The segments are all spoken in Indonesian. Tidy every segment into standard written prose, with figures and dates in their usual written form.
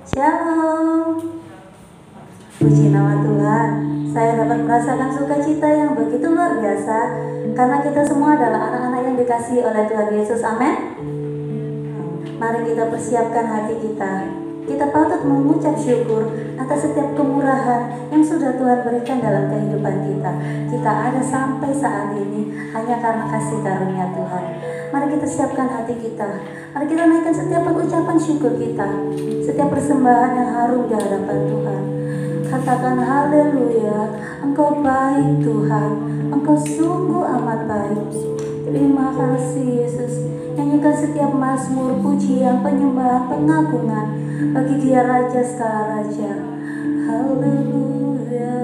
Shalom. Puji nama Tuhan. Saya dapat merasakan sukacita yang begitu luar biasa karena kita semua adalah anak-anak yang dikasihi oleh Tuhan Yesus. Amin. Mari kita persiapkan hati kita. Kita patut mengucap syukur atas setiap kemurahan yang sudah Tuhan berikan dalam kehidupan kita. Kita ada sampai saat ini hanya karena kasih karunia Tuhan. Mari kita siapkan hati kita. Mari kita naikkan setiap pengucapan syukur kita, setiap persembahan yang harum di hadapan Tuhan. Katakan haleluya, Engkau baik Tuhan, Engkau sungguh amat baik. Terima kasih Yesus. Nyanyikan setiap mazmur, pujian, penyembahan, pengagungan bagi Dia Raja segala raja. Haleluya.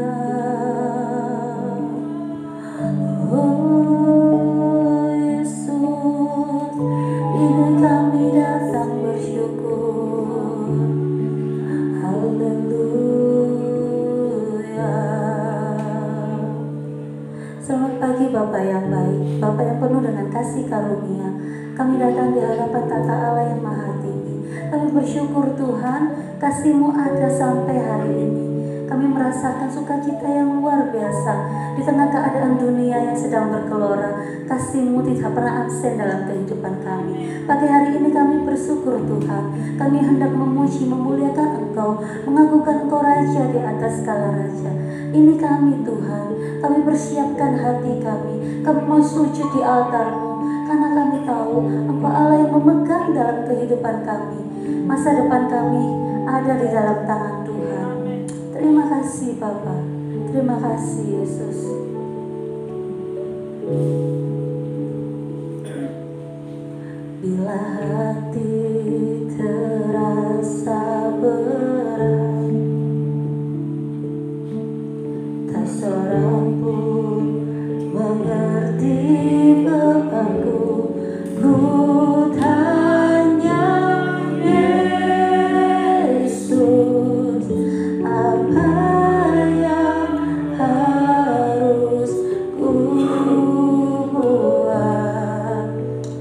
Oh Yesus, ini kami datang bersyukur. Haleluya. Selamat pagi Bapak yang baik, Bapak yang penuh dengan kasih karunia. Kami datang di hadapan tata Allah yang maha tinggi. Kami bersyukur Tuhan, kasih-Mu ada sampai hari ini. Kami merasakan sukacita yang luar biasa di tengah keadaan dunia yang sedang bergelora. Kasih-Mu tidak pernah absen dalam kehidupan kami. Pagi hari ini kami bersyukur Tuhan. Kami hendak memuji, memuliakan Engkau, mengagungkan Engkau Raja di atas segala raja. Ini kami Tuhan. Kami persiapkan hati kami. Kami mau sujud di altar-Mu karena kami tahu Engkau Allah yang memegang dalam kehidupan kami. Masa depan kami ada di dalam tangan Tuhan. Terima kasih Bapa. Terima kasih Yesus. Bila hati terasa berat, tak seorang pun mengerti bebanku. Ku tanya Yesus, apa yang harus ku buat?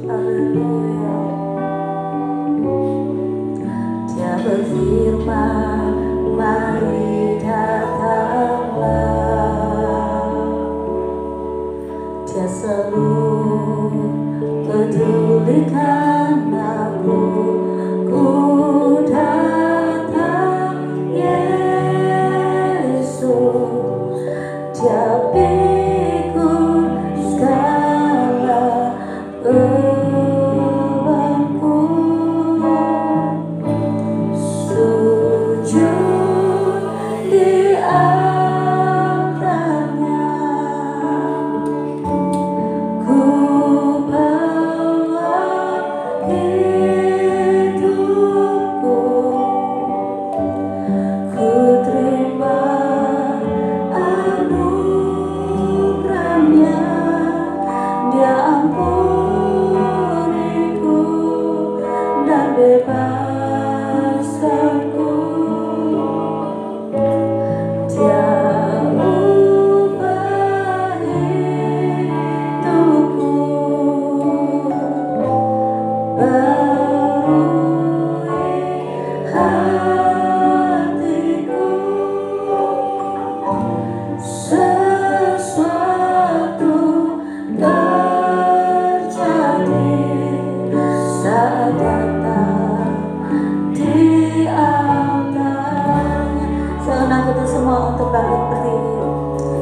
Haleluya. Dia berfirman, mari datanglah. Dia selalu pedulikan aku. Ku datang Yesus. Dia pikul segala bebanku. Sujud di altarnya. Ku bawa hidupku. Ku terima anugerahnya. Dia ampuniku dan bebaskanku. Dia ubah hidupku, barui hatiku. Sesuatu terjadi saat datang di altarnya. Saya undang kita semua untuk bangkit berdiri.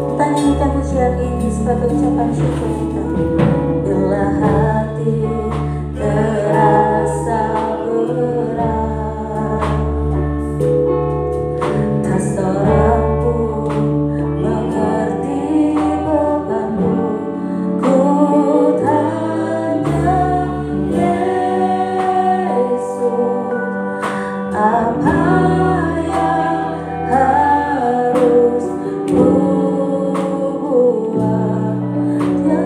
Kita nyanyikan pujian ini sebagai ucapan syukur kita. Bila hati terasa berat, tak seorang pun mengerti bebanku. Ku tanya Yesus, apa yang harus ku buat? Dia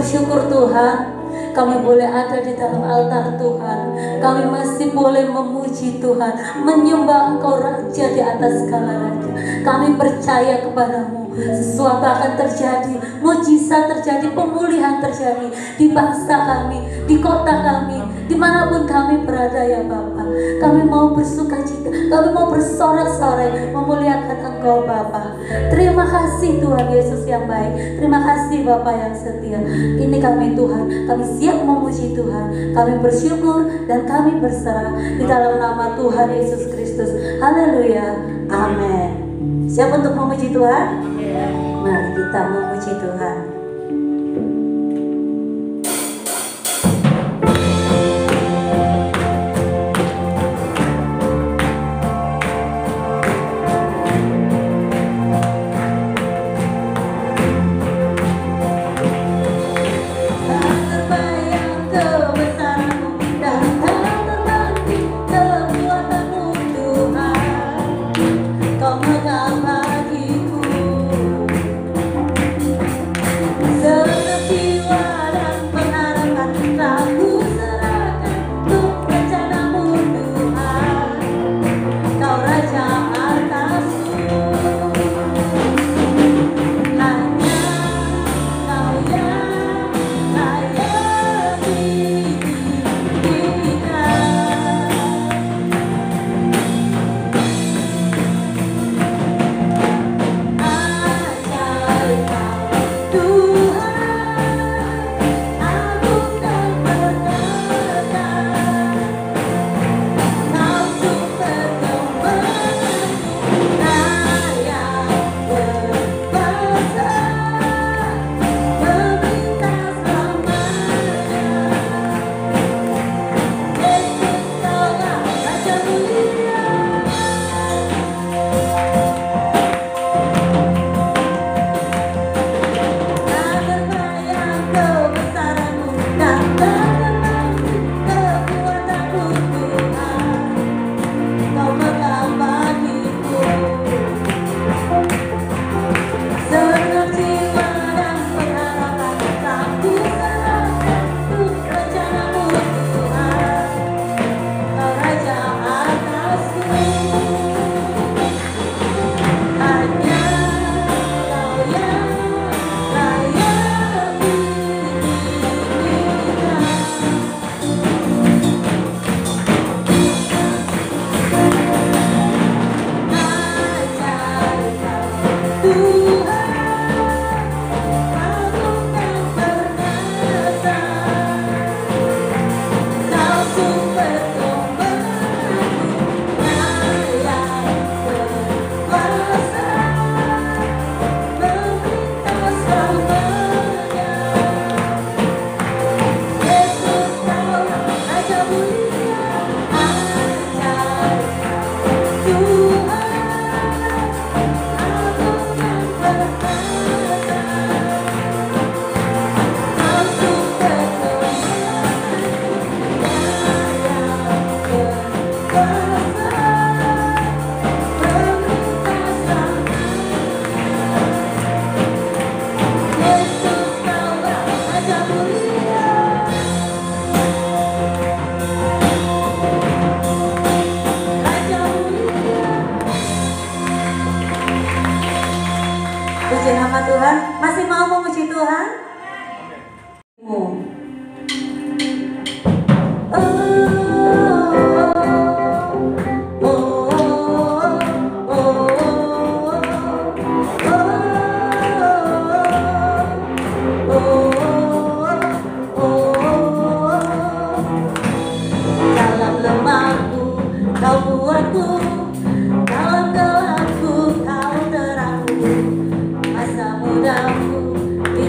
bersyukur Tuhan, kami boleh ada di dalam altar Tuhan. Kami masih boleh memuji Tuhan, menyembah Engkau Raja di atas segala raja. Kami percaya kepadamu, sesuatu akan terjadi, mujizat terjadi, pemulihan terjadi di bangsa kami, di kota kami, dimanapun kami berada ya Bapa. Kami mau bersuka cita, kami mau bersorak-sorai memuliakan Engkau Bapa. Terima kasih Tuhan Yesus yang baik, terima kasih Bapa yang setia. Ini kami Tuhan, kami siap memuji Tuhan, kami bersyukur dan kami berserah di dalam nama Tuhan Yesus Kristus. Haleluya, amin. Siap untuk memuji Tuhan? Mari kita memuji Tuhan.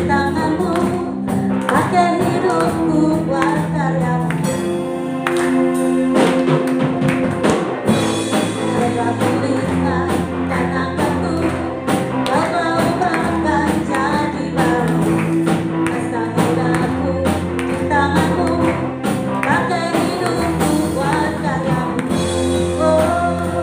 Tanganmu, pakai hidupku buat karyamu. Oh,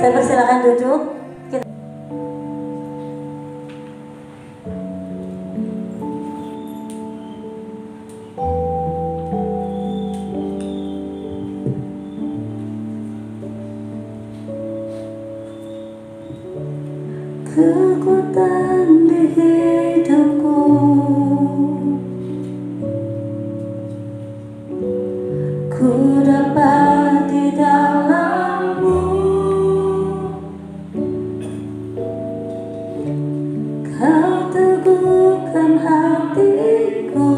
Saya persilakan duduk. Kekuatan di hidupku, ku dapat di dalam-Mu. Kau teguhkan hatiku,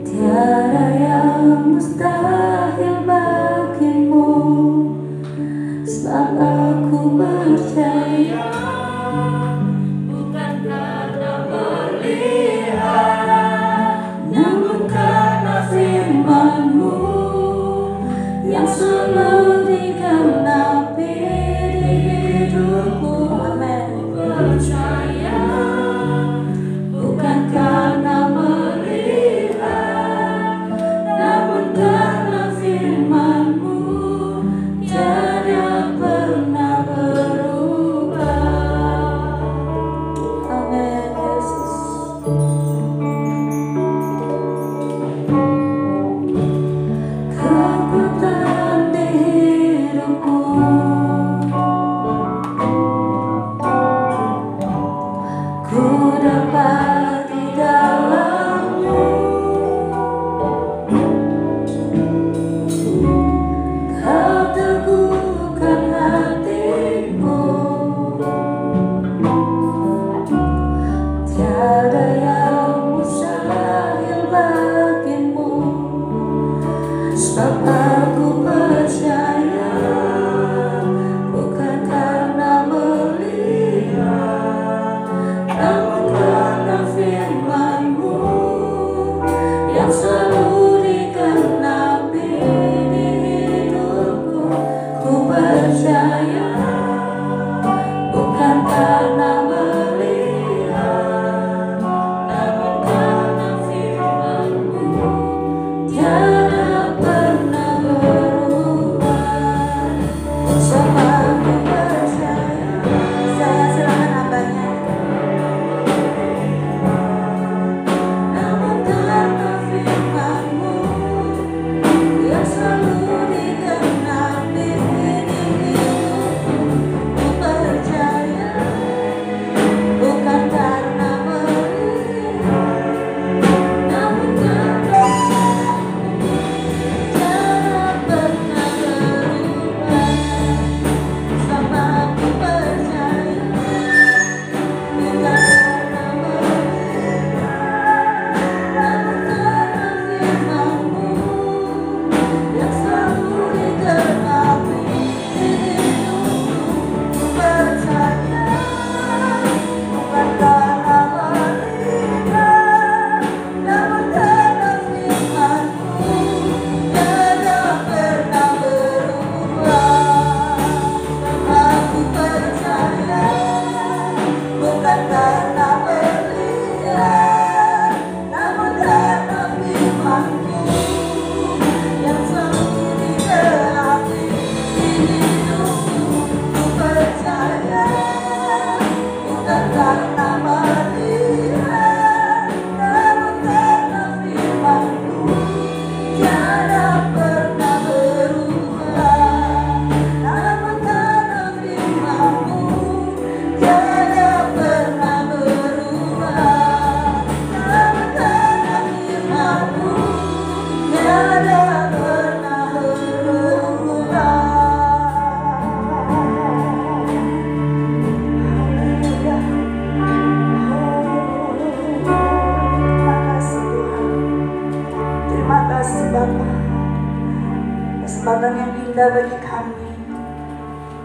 tiada yang mustahil bagimu. Sebab aku percaya, bukan karena melihat, namun karena firman-Mu yang selalu digenapi di hidupku. Amin. Percaya, bukan karena melihat, namun karena firman-Mu tiada pernah berubah. Amin, Yesus. Kekuatan di hidupku, ku dapat di dalam-Mu. Kau teguhkan hatiku, tiada yang mustahil bagimu. Sebab aku percaya, bukan karena melihat, namun karena firman-Mu yang selalu digenapi di hidupku. Ku percaya, bukan karena melihat, namun karena firman-Mu tiada pernah berubah. Sebab aku percaya. Saya silakan abangnya. Namun karena firman-Mu yang selalu digenapi di hidupku. Ku percaya, bukan karena melihat, namun karena tiada pernah berubah. Sebab aku percaya, bukan karena melihat, namun karena firman-Mu yang selalu digenapi di hidupku. Ku percaya, bukan karena melihat, namun karena firman-Mu tiada pernah berubah. Aku percaya, bukan karena melihat, namun karena firman-Mu yang selalu digenapi di hidupku. Ku percaya, bukan karena melihat, namun karena firman-Mu tiada pernah berubah. Namun karena firman-Mu tiada pernah berubah. Namun karena firman-Mu tiada pernah berubah. Haleluya. Terima kasih Tuhan. Terima kasih Bapa. Kesempatan yang indah bagi kami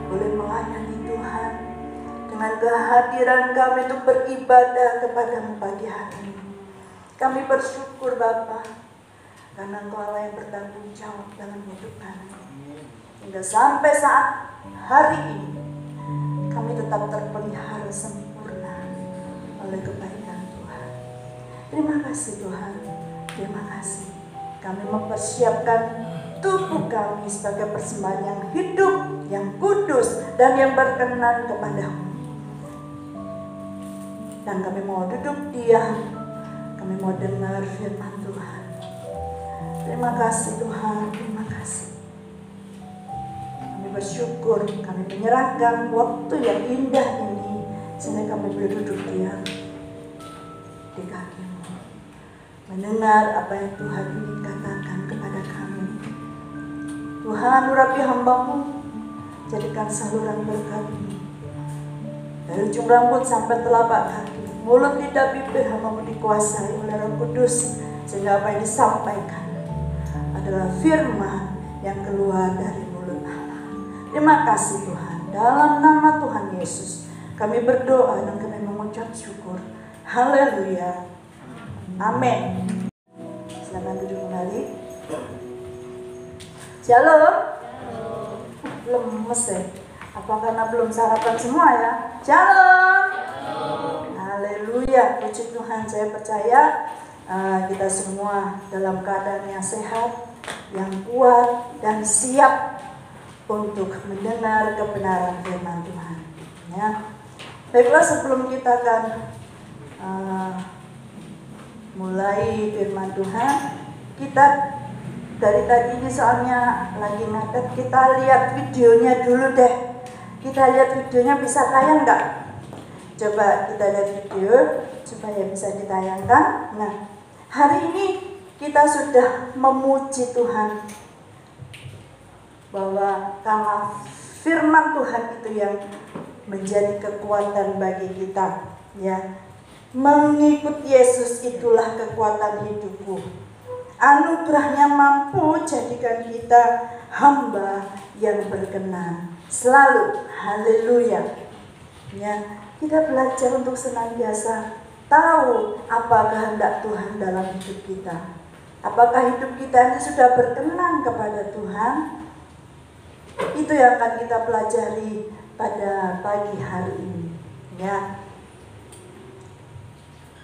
boleh melayani Tuhan dengan kehadiran kami untuk beribadah kepada-Mu pagi hari ini. Kami bersyukur Bapa, karena Engkau Allah yang bertanggung jawab dalam hidup kami. Hingga sampai saat hari ini kami tetap terpelihara sempurna oleh kebaikan Tuhan. Terima kasih Tuhan. Terima kasih. Kami mempersiapkan tubuh kami sebagai persembahan yang hidup, yang kudus, dan yang berkenan kepadamu. Dan kami mau duduk diam, kami mau dengar firman Tuhan. Terima kasih Tuhan, terima kasih. Kami bersyukur, kami menyerahkan waktu yang indah ini, sehingga kami boleh duduk diam di kaki-Mu, mendengar apa yang Tuhan ingin katakan kepada kami. Tuhan, urapi hamba-Mu, jadikan saluran berkat-Mu dari ujung rambut sampai telapak kaki, mulut, lidah, bibir hamba-Mu dikuasai oleh Roh Kudus, sehingga apa yang disampaikan adalah firman yang keluar dari mulut Allah. Terima kasih Tuhan, dalam nama Tuhan Yesus kami berdoa dan kami mengucap syukur. Haleluya, amin. Silakan duduk kembali. Shalom. Lemes ya? Apa karena belum sarapan semua ya? Shalom. Haleluya, puji Tuhan. Saya percaya kita semua dalam keadaan yang sehat, yang kuat, dan siap untuk mendengar kebenaran firman Tuhan. Ya. Baiklah, sebelum kita akan mulai firman Tuhan, kita dari tadi ini soalnya lagi ngadet, kita lihat videonya dulu deh. Kita lihat videonya, bisa tayang nggak? Coba kita lihat video supaya bisa ditayangkan. Nah, hari ini kita sudah memuji Tuhan bahwa karena firman Tuhan itu yang menjadi kekuatan bagi kita, ya. Mengikut Yesus itulah kekuatan hidupku. Anugerahnya mampu jadikan kita hamba yang berkenan selalu. Haleluya. Ya, kita belajar untuk senantiasa tahu apa kehendak Tuhan dalam hidup kita. Apakah hidup kita ini sudah berkenan kepada Tuhan? Itu yang akan kita pelajari pada pagi hari ini. Ya.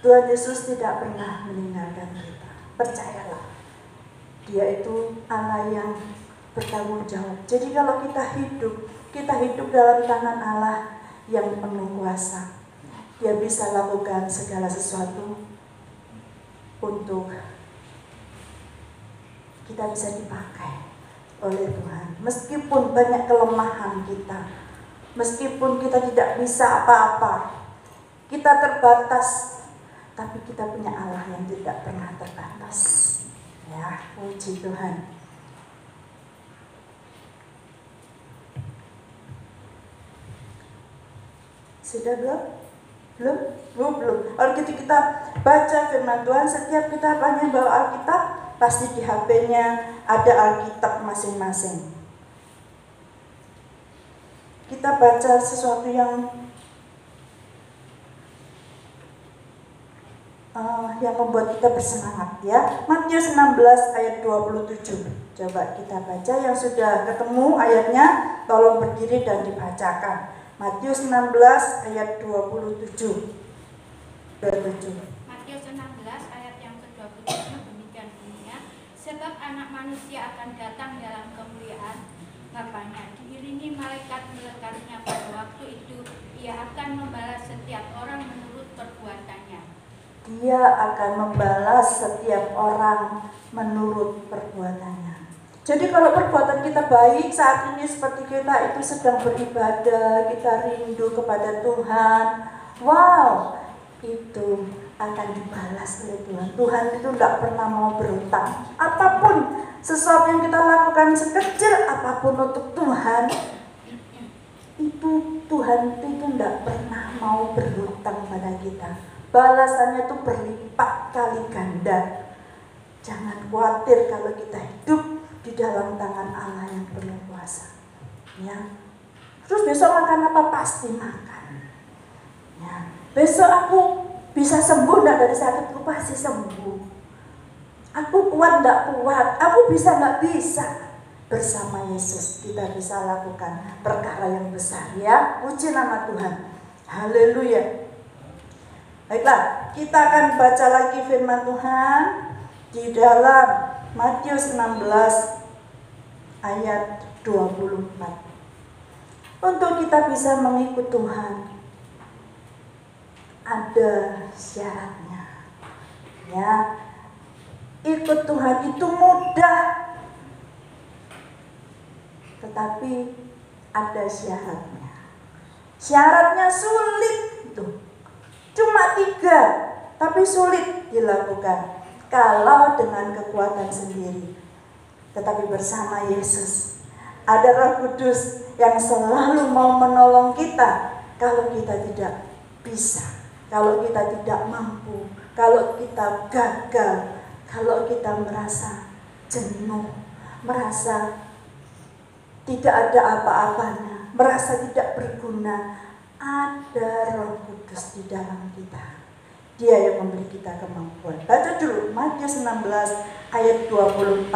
Tuhan Yesus tidak pernah meninggalkan kita. Percayalah, Dia itu Allah yang bertanggung jawab. Jadi kalau kita hidup dalam tangan Allah yang penuh kuasa. Dia bisa lakukan segala sesuatu untuk kita bisa dipakai oleh Tuhan. Meskipun banyak kelemahan kita, meskipun kita tidak bisa apa-apa, kita terbatas, tapi kita punya Allah yang tidak pernah terbatas. Ya, puji Tuhan. Sudah belum? Belum. Kalau gitu kita baca firman Tuhan. Setiap kita hanya bawa Alkitab, pasti di HP-nya ada Alkitab masing-masing. Kita baca sesuatu yang membuat kita bersemangat, ya. Matius 16 ayat 27. Coba kita baca. Yang sudah ketemu ayatnya, tolong berdiri dan dibacakan. Matius 16 ayat 27. Matius 16 ayat yang ke-27 demikian bunyinya. Sebab anak manusia akan datang dalam kemuliaan Bapanya, diiringi malaikat melekatnya. Pada waktu itu ia akan membalas setiap orang menurut perbuatannya. Dia akan membalas setiap orang menurut perbuatannya. Jadi kalau perbuatan kita baik saat ini, seperti kita itu sedang beribadah, kita rindu kepada Tuhan, wow, itu akan dibalas oleh Tuhan. Tuhan itu tidak pernah mau berhutang. Apapun sesuatu yang kita lakukan, sekecil apapun untuk Tuhan, itu Tuhan itu tidak pernah mau berhutang pada kita. Balasannya itu berlipat kali ganda. Jangan khawatir kalau kita hidup di dalam tangan Allah yang penuh kuasa. Ya. Terus besok makan apa? Pasti makan. Ya. Besok aku bisa sembuh enggak dari sakitku? Pasti sembuh. Aku kuat enggak kuat? Aku bisa enggak bisa? Bersama Yesus kita bisa lakukan perkara yang besar, ya. Puji nama Tuhan. Haleluya. Baiklah, kita akan baca lagi firman Tuhan di dalam Matius 16 ayat 24. Untuk kita bisa mengikut Tuhan, ada syaratnya. Ya, ikut Tuhan itu mudah, tetapi ada syaratnya. Syaratnya sulit itu. Cuma 3, tapi sulit dilakukan kalau dengan kekuatan sendiri. Tetapi bersama Yesus ada Roh Kudus yang selalu mau menolong kita kalau kita tidak bisa, kalau kita tidak mampu, kalau kita gagal, kalau kita merasa jenuh, merasa tidak ada apa-apanya, merasa tidak berguna. Ada Roh Kudus di dalam kita. Dia yang memberi kita kemampuan. Baca dulu Matius 16 ayat 24.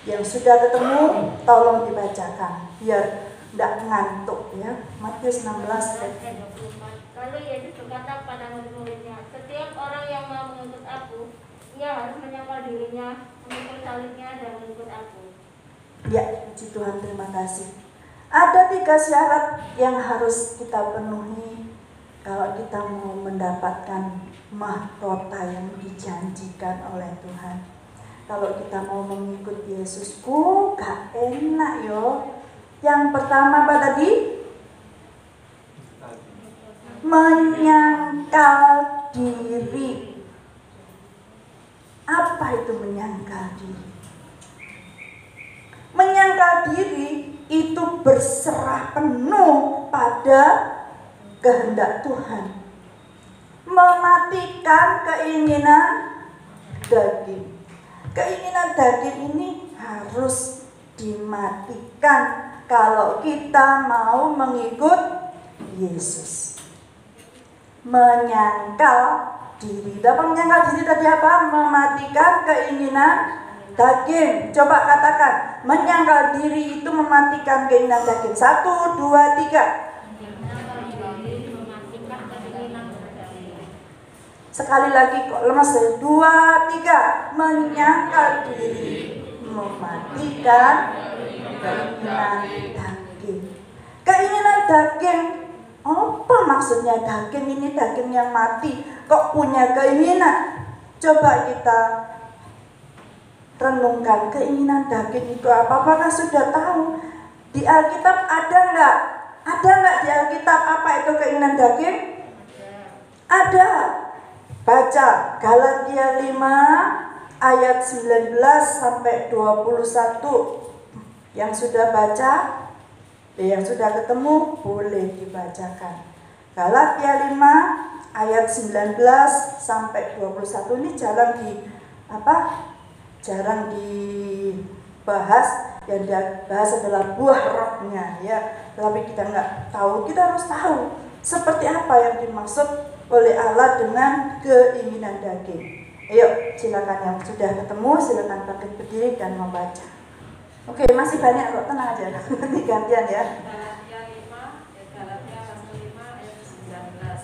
Yang sudah ketemu tolong dibacakan biar tidak ngantuk ya. Matius 16 ayat 24. Lalu Yesus berkata kepada murid-muridnya, setiap orang yang mau mengikut aku, ia harus menyangkal dirinya, memikul salibnya dan mengikut aku. Ya, puji Tuhan, terima kasih. Ada 3 syarat yang harus kita penuhi kalau kita mau mendapatkan mahkota yang dijanjikan oleh Tuhan. Kalau kita mau mengikut Yesus, gak enak yo. Yang pertama apa tadi? Menyangkal diri. Apa itu menyangkal diri? Menyangkal diri itu berserah penuh pada kehendak Tuhan. Mematikan keinginan daging. Keinginan daging ini harus dimatikan kalau kita mau mengikut Yesus. Menyangkal diri. Dapat menyangkal diri tadi apa? Mematikan keinginan daging. Coba katakan, menyangkal diri itu mematikan keinginan daging. 1, 2, 3. Sekali lagi kok lemas. 2, 3. Menyangkal diri, mematikan keinginan daging. Keinginan daging, apa maksudnya daging ini? Daging yang mati kok punya keinginan? Coba kita renungkan, keinginan daging itu apa? Apakah sudah tahu? Di Alkitab ada enggak? Ada enggak di Alkitab apa itu keinginan daging? Ada. Baca Galatia 5 ayat 19 sampai 21. Yang sudah baca, yang sudah ketemu boleh dibacakan. Galatia 5 ayat 19 sampai 21 ini jarang dibahas. Yang dibahas adalah buah rohnya ya. Tapi kita nggak tahu, kita harus tahu seperti apa yang dimaksud oleh Allah dengan keinginan daging. Ayo, silakan yang sudah ketemu, silakan bangkit berdiri dan membaca. Oke, masih banyak kok, tenang aja. Nanti gantian ya. Galatia pasal 5 ayat 19.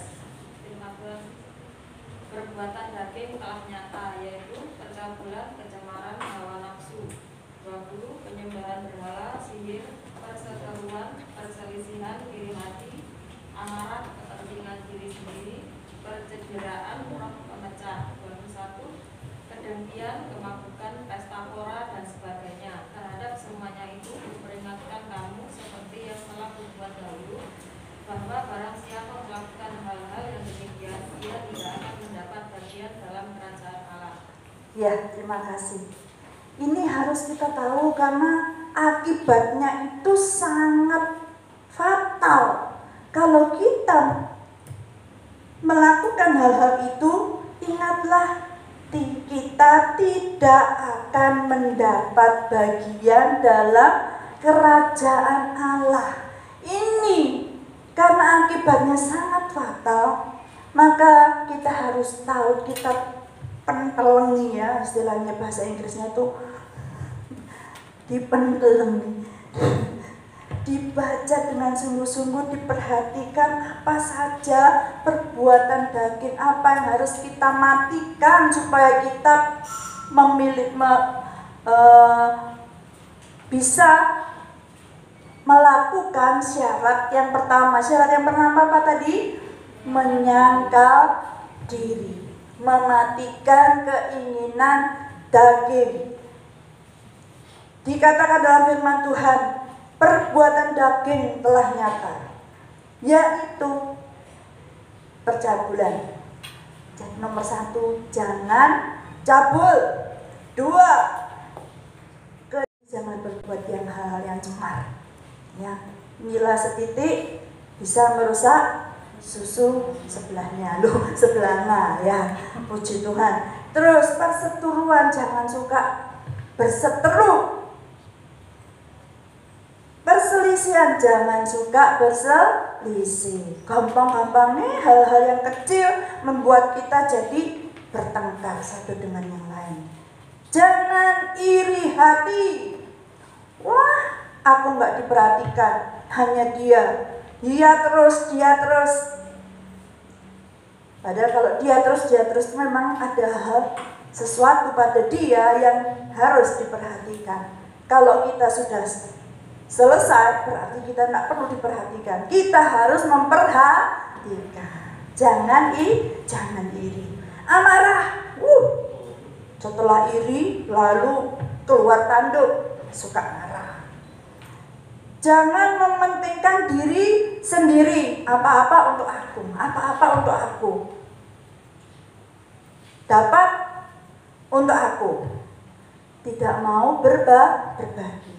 Perbuatan daging telah nyata, yaitu percabulan, kecemaran, hawa nafsu, 20 penyembahan berhala, sihir, perseteruan, perselisihan, iri hati, amarah, kepentingan diri sendiri, percederaan, roh pemecah, 21 kedengkian, kemabukan, pesta pora dan sebagainya. Terhadap semuanya itu kuperingatkan kamu seperti yang telah kubuat dahulu, bahwa barang siapa melakukan hal-hal yang demikian, ia tidak akan mendapat bagian dalam kerajaan Allah. Ya, terima kasih. Ini harus kita tahu karena akibatnya itu sangat fatal. Kalau kita melakukan hal-hal itu, ingatlah kita tidak akan mendapat bagian dalam kerajaan Allah. Ini karena akibatnya sangat fatal, maka kita harus tahu, kita pentelengi ya, istilahnya bahasa Inggrisnya itu dipentelengi. Dibaca dengan sungguh-sungguh, diperhatikan apa saja perbuatan daging, apa yang harus kita matikan supaya kita bisa melakukan syarat yang pertama. Syarat yang pertama apa tadi? Menyangkal diri, mematikan keinginan daging. Dikatakan dalam firman Tuhan, perbuatan daging telah nyata, yaitu percabulan. Jadi nomor 1, jangan cabul. 2, jangan berbuat yang hal-hal yang cemar. Ya, mila setitik bisa merusak susu sebelahnya, sebelahnya ya. Puji Tuhan. Terus perseteruan, jangan suka berseteru. Perselisihan, jangan suka berselisih. Gampang-gampang nih hal-hal yang kecil membuat kita jadi bertengkar satu dengan yang lain. Jangan iri hati. Wah, aku nggak diperhatikan, hanya dia terus. Padahal kalau dia terus memang ada hal sesuatu pada dia yang harus diperhatikan. Kalau kita sudah selesai, berarti kita tidak perlu diperhatikan. Kita harus memperhatikan. Jangan iri. Amarah. Setelah iri, lalu keluar tanduk, suka marah. Jangan mementingkan diri sendiri. Apa-apa untuk aku. Dapat untuk aku. Tidak mau berbagi.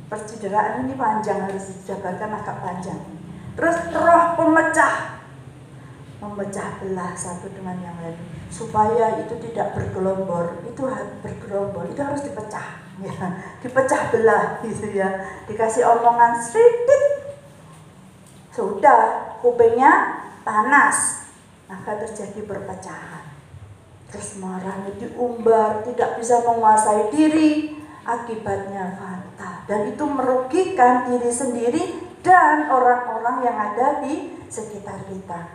Percideraan ini panjang, harus dijabarkan agak panjang. Terus roh pemecah, memecah belah satu dengan yang lain, supaya itu tidak bergelombor. Itu harus dipecah, ya, dipecah belah gitu ya. Dikasih omongan sedikit, sudah kupingnya panas, maka terjadi perpecahan. Terus marahnya diumbar, tidak bisa menguasai diri, akibatnya fatal. Dan itu merugikan diri sendiri dan orang-orang yang ada di sekitar kita.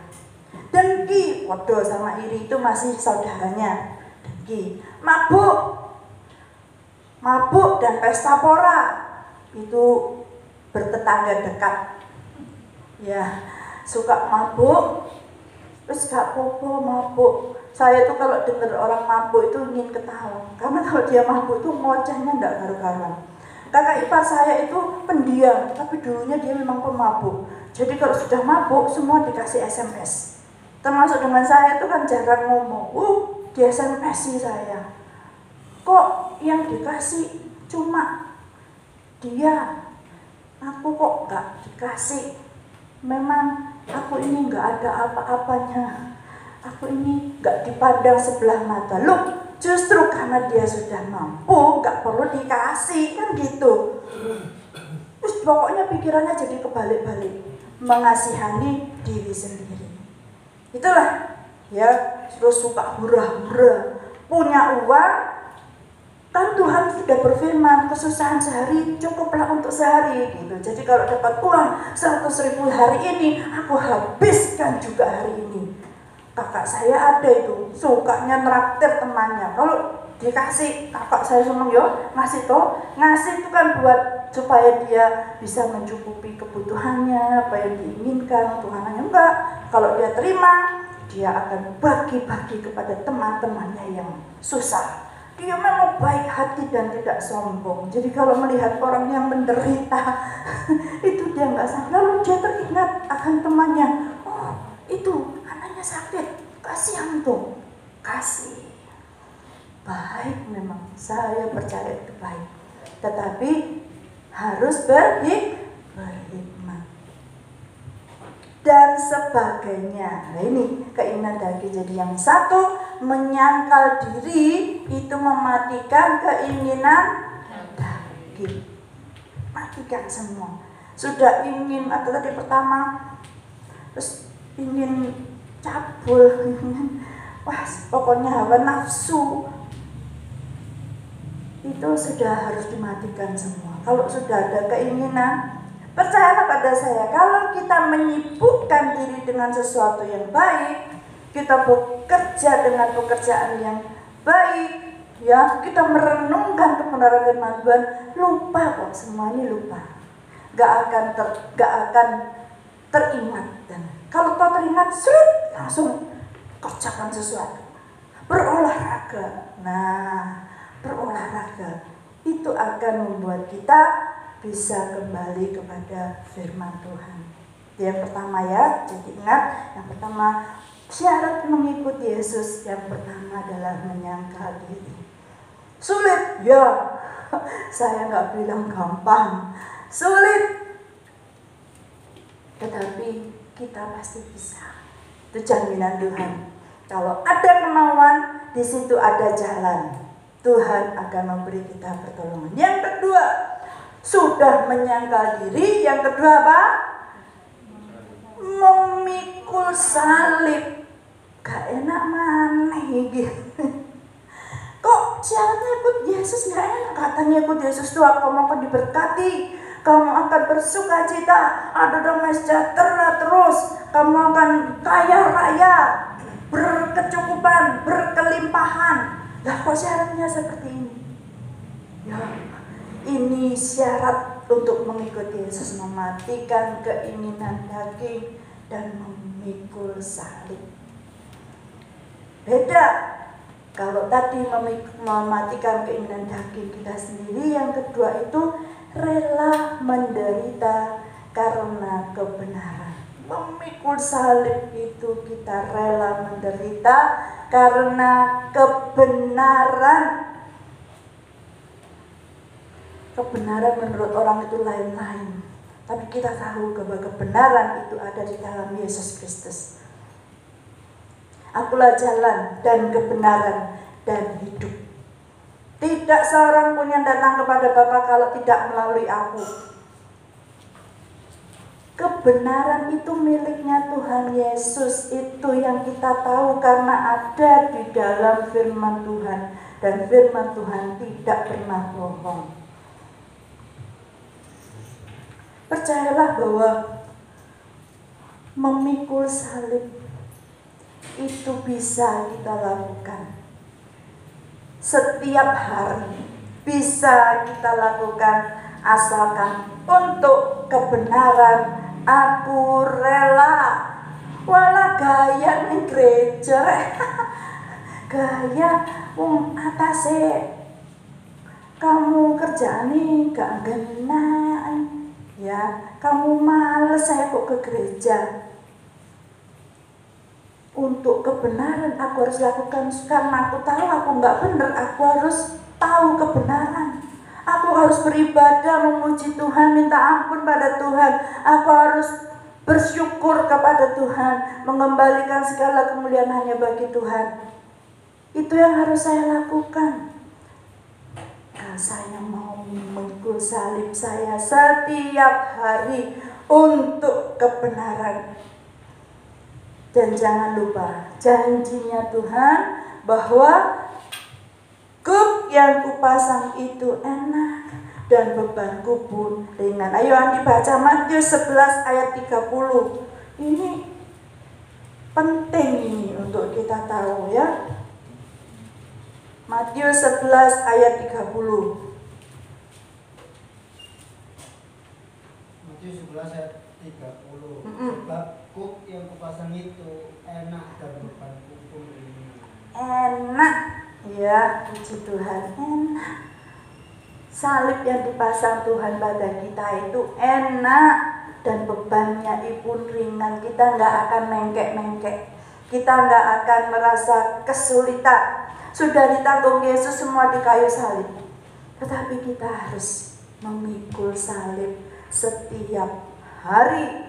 Dengki, waduh, sama iri itu masih saudaranya. Dengki, mabuk dan pesta pora itu bertetangga dekat. Ya, suka mabuk, terus gak popo mabuk. Saya tuh kalau dengar orang mabuk itu ingin ketawa, karena kalau dia mabuk itu ngocehnya enggak karu-karuan. Kakak ipar saya itu pendiam, tapi dulunya dia memang pemabuk. Jadi kalau sudah mabuk semua dikasih SMS. Termasuk dengan saya itu kan jarang ngomong. Di SMS sih saya. Kok yang dikasih cuma dia, aku kok nggak dikasih. Memang aku ini nggak ada apa-apanya. Aku ini nggak dipandang sebelah mata. Loh, justru karena dia sudah mampu, nggak perlu dikasih, kan gitu. Terus pokoknya pikirannya jadi kebalik-balik, mengasihani diri sendiri. Itulah ya, terus suka hura-hura, punya uang. Kan Tuhan sudah berfirman, kesusahan sehari cukuplah untuk sehari gitu. Jadi kalau dapat uang 100.000 hari ini, aku habiskan juga hari ini. Kakak saya ada itu, sukanya traktir temannya. Kalau dikasih, kakak saya seneng ya, ngasih itu kan buat supaya dia bisa mencukupi kebutuhannya, apa yang diinginkan Tuhannya. Enggak, kalau dia terima, dia akan bagi-bagi kepada teman-temannya yang susah. Dia memang baik hati dan tidak sombong. Jadi kalau melihat orang yang menderita, itu dia nggak sakit. Lalu dia teringat akan temannya. Oh, itu anaknya sakit, kasihan tuh. Kasih. Baik memang, saya percaya itu baik. Tetapi harus berhikmat. Dan sebagainya. Nah ini keinginan daging. Jadi yang satu, menyangkal diri itu mematikan keinginan daging. Matikan semua. Sudah ingin, atau tadi pertama, terus ingin cabul, wah pokoknya hawa nafsu, itu sudah harus dimatikan semua. Kalau sudah ada keinginan, percayalah pada saya, kalau kita menyibukkan diri dengan sesuatu yang baik, kita bekerja dengan pekerjaan yang baik, ya, kita merenungkan kebenaran firman Tuhan, lupa kok, semua ini lupa. Gak akan teringat. Dan kalau kau teringat, sulit, langsung kerjakan sesuatu. Berolahraga. Nah, berolahraga itu akan membuat kita bisa kembali kepada firman Tuhan. Yang pertama ya, jadi ingat, yang pertama syarat mengikuti Yesus yang pertama adalah menyangkal diri. Sulit, ya. Saya nggak bilang gampang, sulit. Tetapi kita pasti bisa. Itu jaminan Tuhan. Kalau ada kemauan, di situ ada jalan. Tuhan akan memberi kita pertolongan. Yang kedua, sudah menyangkal diri. Yang kedua apa? Memikul salib. Gak enak maneh gitu. Kok syaratnya ikut Yesus gak enak? Katanya ikut Yesus itu kamu akan diberkati, kamu akan bersuka cita, ada damai sejahtera terus, kamu akan kaya raya, berkecukupan, berkelimpahan. Lah kok syaratnya seperti ini? Ya, ini syarat untuk mengikuti Yesus, mematikan keinginan daging dan memikul salib. Beda. Kalau tadi mematikan keinginan daging kita sendiri, yang kedua itu rela menderita karena kebenaran. Memikul salib itu kita rela menderita karena kebenaran. Kebenaran menurut orang itu lain-lain, tapi kita tahu bahwa kebenaran itu ada di dalam Yesus Kristus. Akulah jalan dan kebenaran dan hidup. Tidak seorang pun yang datang kepada Bapa kalau tidak melalui aku. Kebenaran itu miliknya Tuhan Yesus. Itu yang kita tahu karena ada di dalam firman Tuhan. Dan firman Tuhan tidak pernah bohong. Percayalah bahwa memikul salib itu bisa kita lakukan setiap hari, bisa kita lakukan asalkan untuk kebenaran. Aku rela. Walah gaya nih gereja, gaya atase kamu kerjane gak genah, ya kamu males saya kok ke gereja. Untuk kebenaran aku harus lakukan, karena aku tahu aku nggak benar, aku harus tahu kebenaran. Aku harus beribadah, memuji Tuhan, minta ampun pada Tuhan. Aku harus bersyukur kepada Tuhan, mengembalikan segala kemuliaan hanya bagi Tuhan. Itu yang harus saya lakukan. Kalau saya mau memikul salib saya setiap hari untuk kebenaran. Dan jangan lupa janjinya Tuhan bahwa kuk yang kupasang itu enak dan bebanku pun ringan. Ayo Andi baca Matius 11 ayat 30. Ini penting ini untuk kita tahu ya. Matius 11 ayat 30. Matius 11 ayat 30. Sebab kuk yang kupasang itu enak dan bebanku pun ringan. Enak, ya puji Tuhan, enak. Salib yang dipasang Tuhan pada kita itu enak dan bebannya pun ringan. Kita nggak akan mengkek-mengkek, kita nggak akan merasa kesulitan. Sudah ditanggung Yesus semua di kayu salib, tetapi kita harus memikul salib setiap hari.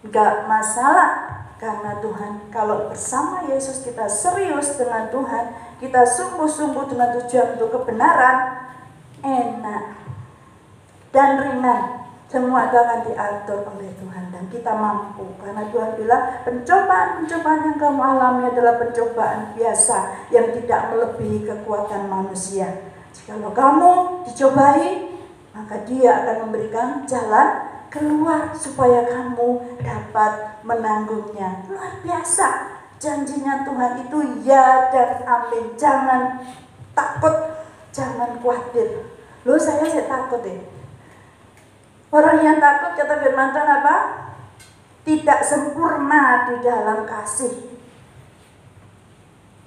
Gak masalah, karena Tuhan, kalau bersama Yesus kita serius dengan Tuhan, kita sungguh-sungguh dengan tujuan untuk kebenaran, enak dan ringan. Semua itu akan diatur oleh Tuhan dan kita mampu. Karena Tuhan bilang pencobaan-pencobaan yang kamu alami adalah pencobaan biasa yang tidak melebihi kekuatan manusia. Jikalau kamu dicobai, maka Dia akan memberikan jalan keluar supaya kamu dapat menanggungnya. Luar biasa. Janjinya Tuhan itu ya dan amin. Jangan takut, jangan khawatir. Loh saya takut deh. Orang yang takut kata firman Tuhan apa? Tidak sempurna di dalam kasih.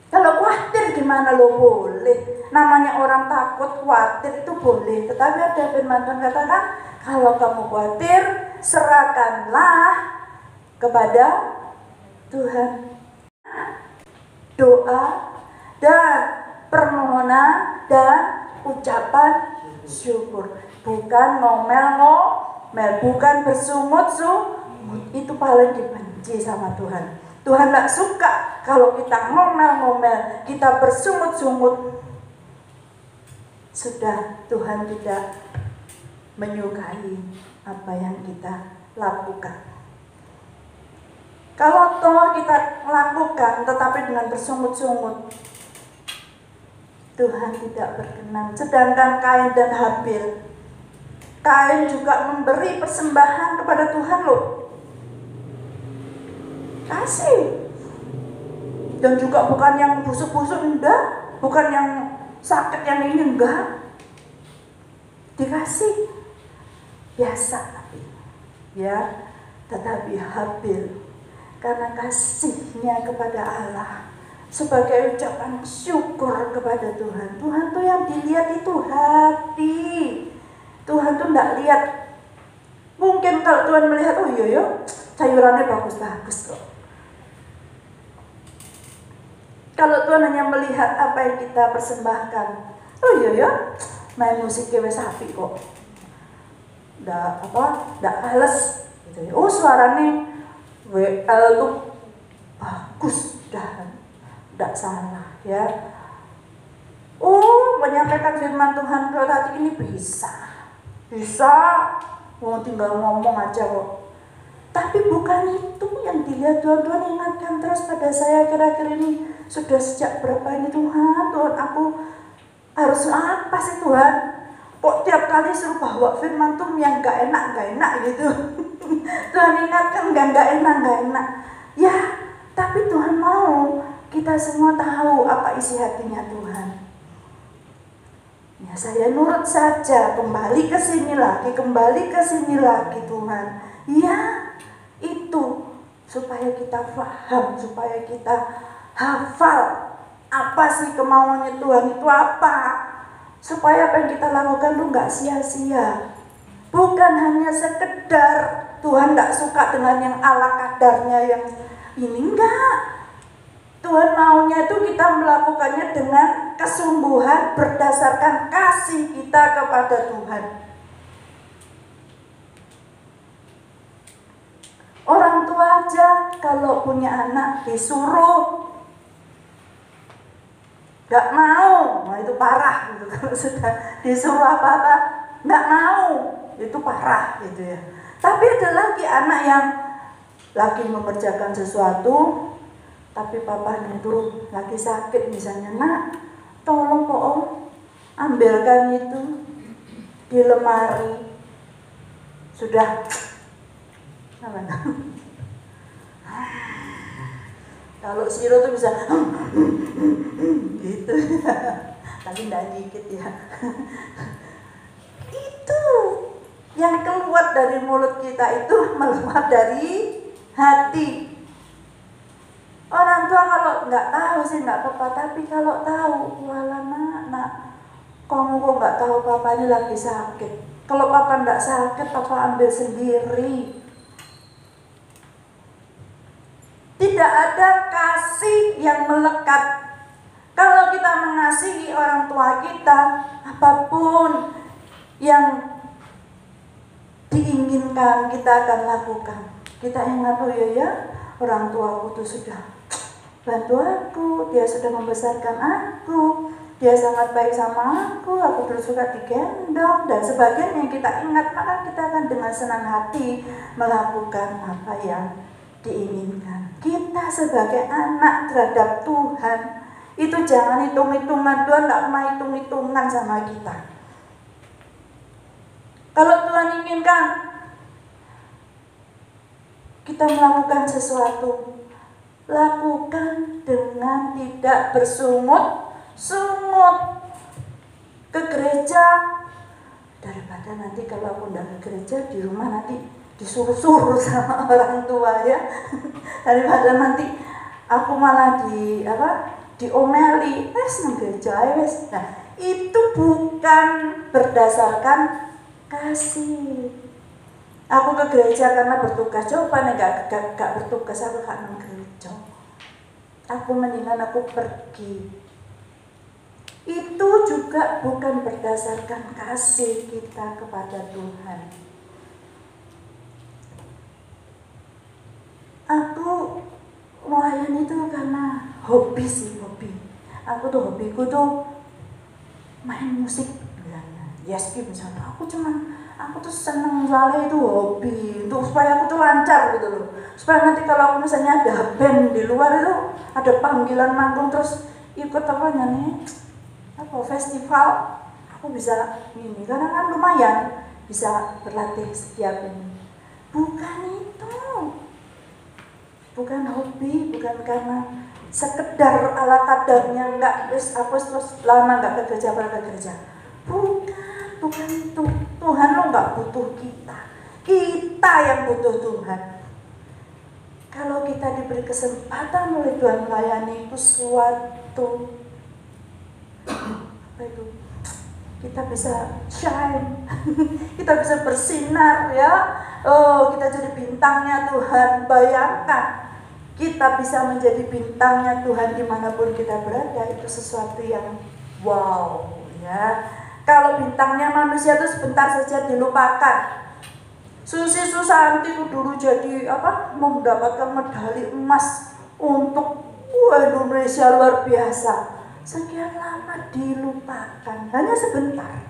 Kalau khawatir gimana lo boleh. Namanya orang takut, khawatir itu boleh. Tetapi ada firman Tuhan katakan, kalau kamu khawatir, serahkanlah kepada Tuhan. Doa dan permohonan dan ucapan syukur. Bukan ngomel-ngomel, bukan bersungut-sungut. Itu paling dibenci sama Tuhan. Tuhan tidak suka kalau kita ngomel-ngomel, kita bersungut-sungut. Sudah Tuhan tidak menyukai apa yang kita lakukan. Kalau toh kita melakukan tetapi dengan bersungut-sungut, Tuhan tidak berkenan. Sedangkan Kain dan Habil, Kain juga memberi persembahan kepada Tuhan loh. Kasih. Dan juga bukan yang busuk-busuk, enggak. Bukan yang sakit yang ini, enggak. Dikasih. Biasa. Ya, tetapi Habil karena kasihnya kepada Allah, sebagai ucapan syukur kepada Tuhan. Tuhan tuh yang dilihat itu hati. Tuhan tuh enggak lihat. Mungkin kalau Tuhan melihat, oh iya ya, sayurannya bagus-bagus kok. Kalau Tuhan hanya melihat apa yang kita persembahkan, oh iya ya, main musiknya wes api kok. Nggak males gitu ya. Oh suaranya WL tuh bagus dan tidak salah ya. Oh menyampaikan firman Tuhan ke hati ini bisa, mau tinggal ngomong aja kok. Tapi bukan itu yang dilihat Tuhan. Tuhan ingatkan terus pada saya akhir-akhir ini. Sudah sejak berapa ini Tuhan aku harus apa sih Tuhan? Kok tiap kali suruh bawa firman Tuhan yang gak enak gitu. Tuhan ingatkan gak enak. Ya, tapi Tuhan mau kita semua tahu apa isi hatinya Tuhan. Ya saya nurut saja, kembali ke sini lagi Tuhan. Ya, itu supaya kita paham, supaya kita hafal apa sih kemauannya Tuhan itu apa. Supaya apa yang kita lakukan itu gak sia-sia. Bukan hanya sekedar Tuhan gak suka dengan yang ala kadarnya yang ini, enggak. Tuhan maunya itu kita melakukannya dengan kesungguhan berdasarkan kasih kita kepada Tuhan. Orang tua aja kalau punya anak disuruh gak mau, nah itu parah gitu. Kalau sudah disuruh apa-apa gak mau, itu parah gitu ya. Tapi ada lagi anak yang lagi mengerjakan sesuatu, tapi papanya itu lagi sakit misalnya, nak tolong Om ambilkan itu di lemari. Sudah kalau Siro tuh bisa gitu, tapi enggak dikit ya. Itu yang keluar dari mulut kita itu meluap dari hati. Orang tua kalau nggak tahu sih nggak apa-apa, tapi kalau tahu, walah nak, kamu kok nggak tahu papanya lagi sakit. Kalau papa nggak sakit, papa ambil sendiri. Tidak ada kasih yang melekat. Kalau kita mengasihi orang tua kita, apapun yang diinginkan kita akan lakukan. Kita ingat, oh ya, orang tuaku itu sudah bantu aku, dia sudah membesarkan aku, dia sangat baik sama aku dulu suka digendong dan sebagainya. Yang kita ingat, maka kita akan dengan senang hati melakukan apa yang diinginkan. Kita sebagai anak terhadap Tuhan itu jangan hitung-hitungan. Tuhan tidak pernah hitung-hitungan sama kita. Kalau Tuhan inginkan kita melakukan sesuatu, lakukan dengan tidak bersungut-sungut. Ke gereja, daripada nanti kalau aku nggak ke gereja, di rumah nanti disuruh-suruh sama orang tua ya. Daripada nanti aku malah diomeli, senang gereja wes. Nah, itu bukan berdasarkan kasih. Aku ke gereja karena bertugas, coba nih gak bertugas, aku gak nang gereja. Aku mendingan aku pergi. Itu juga bukan berdasarkan kasih kita kepada Tuhan. Aku melayani itu karena hobi sih, hobi. Aku tuh hobiku tuh main musik bilangnya. Yes, misalnya aku tuh seneng soalnya itu hobi untuk supaya aku tuh lancar gitu loh. Supaya nanti kalau aku misalnya ada band di luar itu, ada panggilan manggung terus ikut festival, aku bisa ini karena kan lumayan bisa berlatih setiap ini. Bukan itu, bukan hobi, bukan karena sekedar ala kadarnya aku terus lama nggak ke gereja. Bukan itu. Tuhan lo nggak butuh kita yang butuh Tuhan. Kalau kita diberi kesempatan oleh Tuhan melayani itu suatu kita bisa shine, kita bisa bersinar ya. Kita jadi bintangnya Tuhan. Bayangkan kita bisa menjadi bintangnya Tuhan dimanapun kita berada, itu sesuatu yang wow ya. Kalau bintangnya manusia itu sebentar saja dilupakan. Susi Susanti itu dulu jadi mendapatkan medali emas untuk Indonesia luar biasa. Sekian lama dilupakan, hanya sebentar.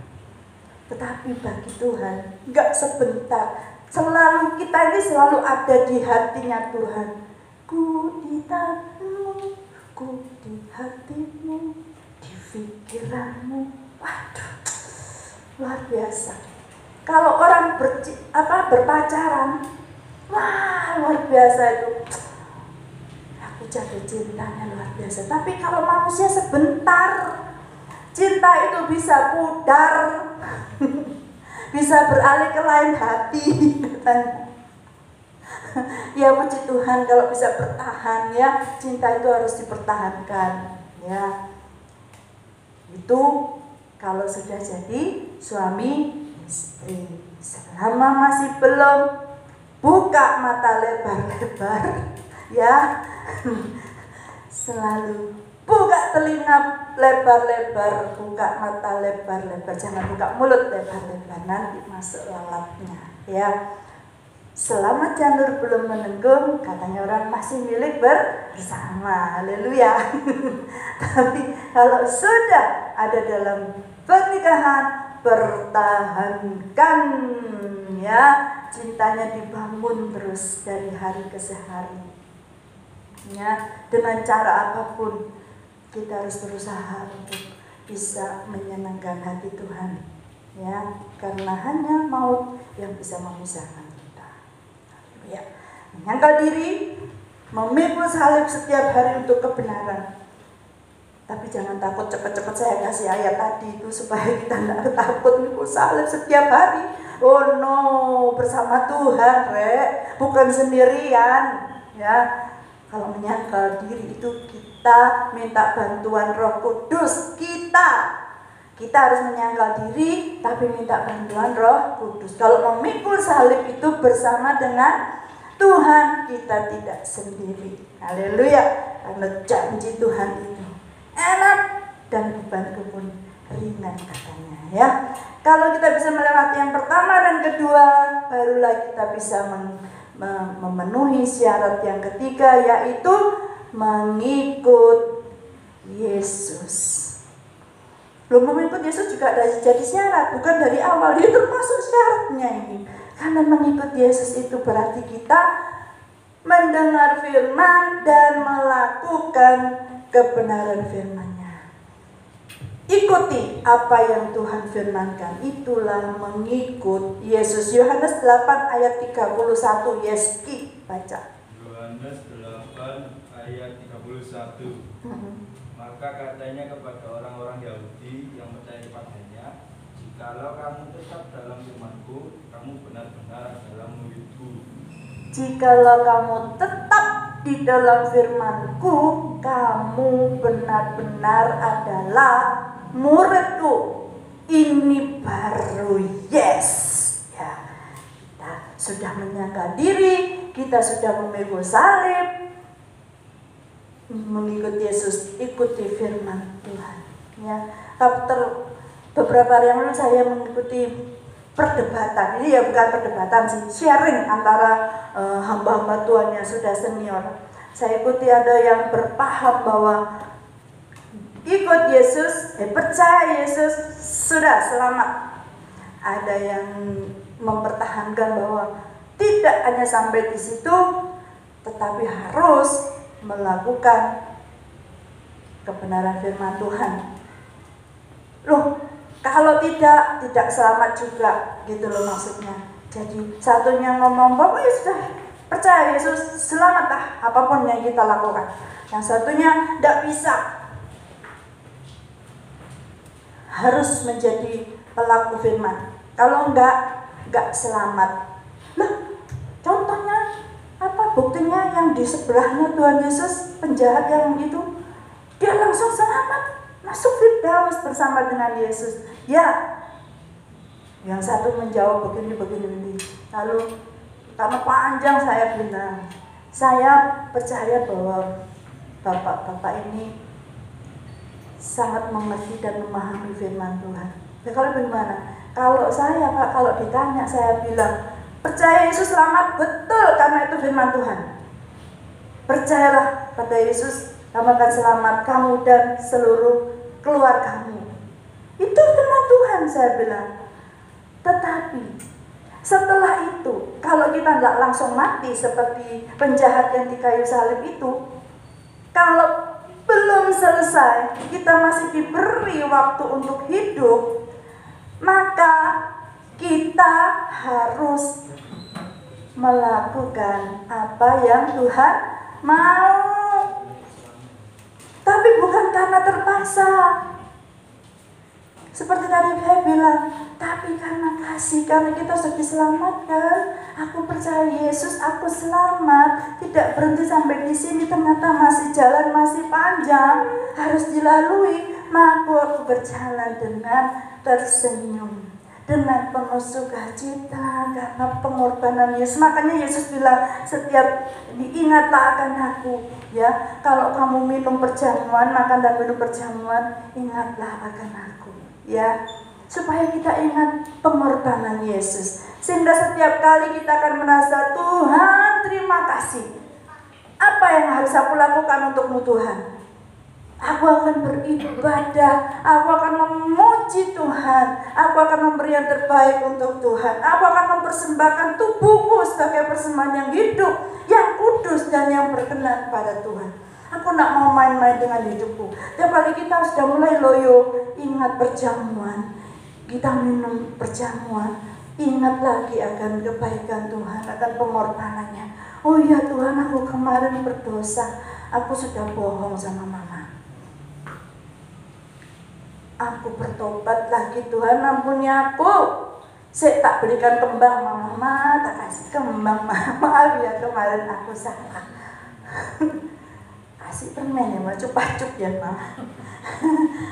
Tetapi bagi Tuhan enggak sebentar. Selalu kita ini selalu ada di hatinya Tuhan. Ku di tanganmu, ku di hatimu, di pikiranmu. Waduh, luar biasa. Kalau orang berpacaran, wah luar biasa itu. Aku jatuh cintanya luar biasa. Tapi kalau manusia sebentar, cinta itu bisa pudar, bisa beralih ke lain hati. Ya puji Tuhan kalau bisa bertahan ya, cinta itu harus dipertahankan ya. Itu kalau sudah jadi suami istri, selama masih belum, buka mata lebar-lebar ya. Selalu buka telinga lebar-lebar, buka mata lebar-lebar, jangan buka mulut lebar-lebar, nanti masuk lalatnya ya. Selama janur belum menenggung, katanya orang masih milik bersama, haleluya. Tapi kalau sudah ada dalam pernikahan, pertahankan ya, cintanya dibangun terus dari hari ke hari ya. Dengan cara apapun kita harus berusaha untuk bisa menyenangkan hati Tuhan ya, karena hanya maut yang bisa memisahkan kita ya. Menyangkal diri, memikul salib setiap hari untuk kebenaran. Tapi jangan takut, cepat-cepat saya kasih ayat tadi itu supaya kita tidak takut mikul salib setiap hari. Oh no, bersama Tuhan bukan sendirian ya. Kalau menyangkal diri itu kita minta bantuan Roh Kudus. Kita harus menyangkal diri tapi minta bantuan Roh Kudus. Kalau memikul salib itu bersama dengan Tuhan, kita tidak sendiri. Haleluya. Karena janji Tuhan itu enak dan bebanku pun ringan katanya ya. Kalau kita bisa melewati yang pertama dan kedua, barulah kita bisa memenuhi syarat yang ketiga, yaitu mengikut Yesus. Belum mengikut Yesus juga ada jadi syarat, bukan dari awal, dia termasuk syaratnya ini. Karena mengikut Yesus itu berarti kita mendengar firman dan melakukan kebenaran firman-Nya. Ikuti apa yang Tuhan firmankan, itulah mengikut Yesus. Yohanes 8 ayat 31, Yeski. baca. Yohanes 8 ayat 31. Maka katanya kepada orang-orang Yahudi yang percaya kepadanya, jikalau kamu tetap dalam firman-Ku, kamu benar-benar adalah murid-Ku. Jikalau kamu tetap di dalam firman-Ku, kamu benar-benar adalah murid-Ku. Ini baru yes. Ya, kita sudah menyangka diri, kita sudah memikul salib, mengikuti Yesus, ikuti firman Tuhan. Ya, beberapa hari yang lalu saya mengikuti perdebatan. Ini ya bukan perdebatan sih, sharing antara hamba-hamba Tuhan yang sudah senior. Saya ikuti ada yang berpaham bahwa ikut Yesus, percaya Yesus sudah selamat. Ada yang mempertahankan bahwa tidak hanya sampai di situ, tetapi harus melakukan kebenaran firman Tuhan. Loh, kalau tidak selamat juga, gitu loh maksudnya. Jadi satunya ngomong bahwa ya sudah percaya Yesus selamat lah apapun yang kita lakukan. Yang satunya tidak bisa, harus menjadi pelaku firman. Kalau enggak selamat. Nah, contohnya apa? Buktinya yang di sebelahnya Tuhan Yesus, penjahat yang itu, dia langsung selamat, masuk Firdaus bersama dengan Yesus. Ya, yang satu menjawab begini. Lalu karena panjang saya bilang, saya percaya bahwa bapak-bapak ini sangat mengerti dan memahami firman Tuhan. Ya, kalau bagaimana? Kalau saya Pak, kalau ditanya saya bilang, percaya Yesus selamat, betul, karena itu firman Tuhan. Percayalah pada Yesus, kamu akan selamat, kamu dan seluruh keluargamu. Itu firman Tuhan, saya bilang. Tetapi setelah itu, kalau kita tidak langsung mati seperti penjahat yang di kayu salib itu, kalau belum selesai, kita masih diberi waktu untuk hidup, maka kita harus melakukan apa yang Tuhan mau. Tapi bukan karena terpaksa. Seperti tadi saya bilang, tapi karena kasih, karena kita sudah diselamatkan. Aku percaya Yesus, aku selamat. Tidak berhenti sampai di sini, ternyata masih jalan masih panjang, harus dilalui. Maka aku berjalan dengan tersenyum, dengan penuh sukacita karena pengorbanan Yesus. Makanya Yesus bilang, setiap diingatlah akan aku. Ya, kalau kamu minum perjamuan, makan dan minum perjamuan, ingatlah akan aku. Ya, supaya kita ingat pengorbanan Yesus, sehingga setiap kali kita akan merasa, Tuhan terima kasih. Apa yang harus aku lakukan untukmu Tuhan? Aku akan beribadah, aku akan memuji Tuhan, aku akan memberi yang terbaik untuk Tuhan, aku akan mempersembahkan tubuhku sebagai persembahan yang hidup, yang kudus dan yang berkenan pada Tuhan. Aku tidak mau main-main dengan hidupku. Tiap kali kita sudah mulai loyo, ingat perjamuan, kita minum perjamuan, ingat lagi akan kebaikan Tuhan, akan pengorbanannya. Oh ya Tuhan, aku kemarin berdosa, aku sudah bohong sama mama. Aku bertobat lagi Tuhan, ampuni aku. Saya tak berikan kembang mama, tak kasih kembang mama. Maaf ya kemarin aku salah. Kasih permen ya, cup-cup ya mama.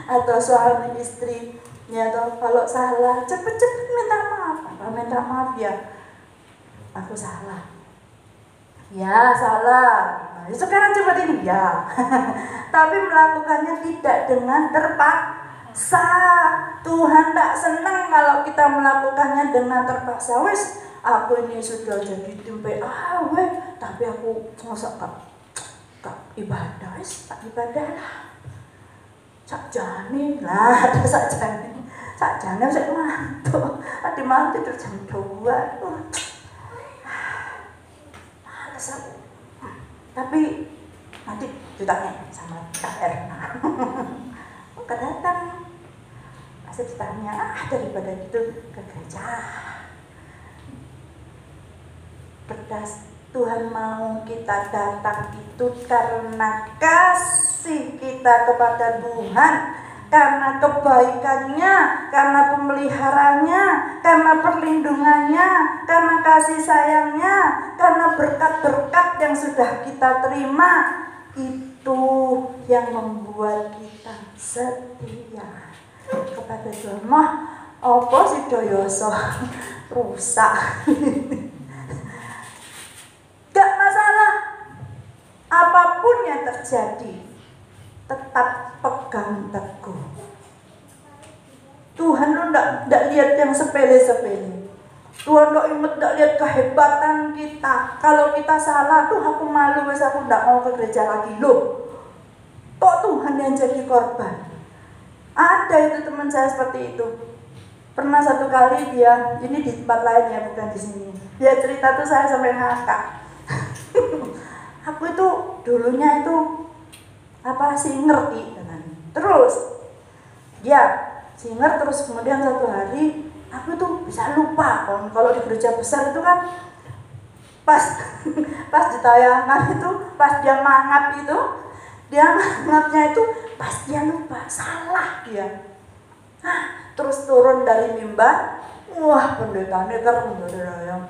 Atau suami istri, ya atau kalau salah cepet-cepet minta maaf. Apa minta maaf ya? Aku salah. Ya salah. Nah, sekarang cepet ini ya. Tapi melakukannya tidak dengan terpaksa. Tuhan tak senang kalau kita melakukannya dengan terpaksa. Wes, aku ini sudah jadi tempe awet, tapi aku masa tak ibadah, wes tak ibadah lah. Sakjane lah, ada sakjane saya ngantuk. Adi malam tidur jam 2. Males aku. Tapi nanti ditanya sama Kak Erna. Kak datang. Masih ditanya, daripada gitu ke gereja. Berdas Tuhan mau kita datang itu karena kasih kita kepada Tuhan, karena kebaikannya, karena pemeliharanya, karena perlindungannya, karena kasih sayangnya, karena berkat-berkat yang sudah kita terima. Itu yang membuat kita setia kepada Tuhan. Mah, apa sih doyoso rusak? Gak masalah, apapun yang terjadi, tetap pegang teguh. Tuhan lu ndak lihat yang sepele-sepele. Tuhan ndak lihat kehebatan kita. Kalau kita salah, tuh aku malu, wes aku ndak mau ke gereja lagi. Loh, kok Tuhan yang jadi korban? Ada itu teman saya seperti itu. Pernah satu kali dia, ini di tempat lain ya, bukan di sini. Dia cerita tuh saya sampai ngakak. Aku itu dulunya itu apa sih ngerti dengan. Terus dia singer, terus kemudian satu hari aku tuh bisa lupa kalau di gereja besar itu kan pas ditayangkan itu, pas dia mangap itu, dia mangapnya itu pas dia lupa, salah dia. Terus turun dari mimbar, wah pendetanya keren, yang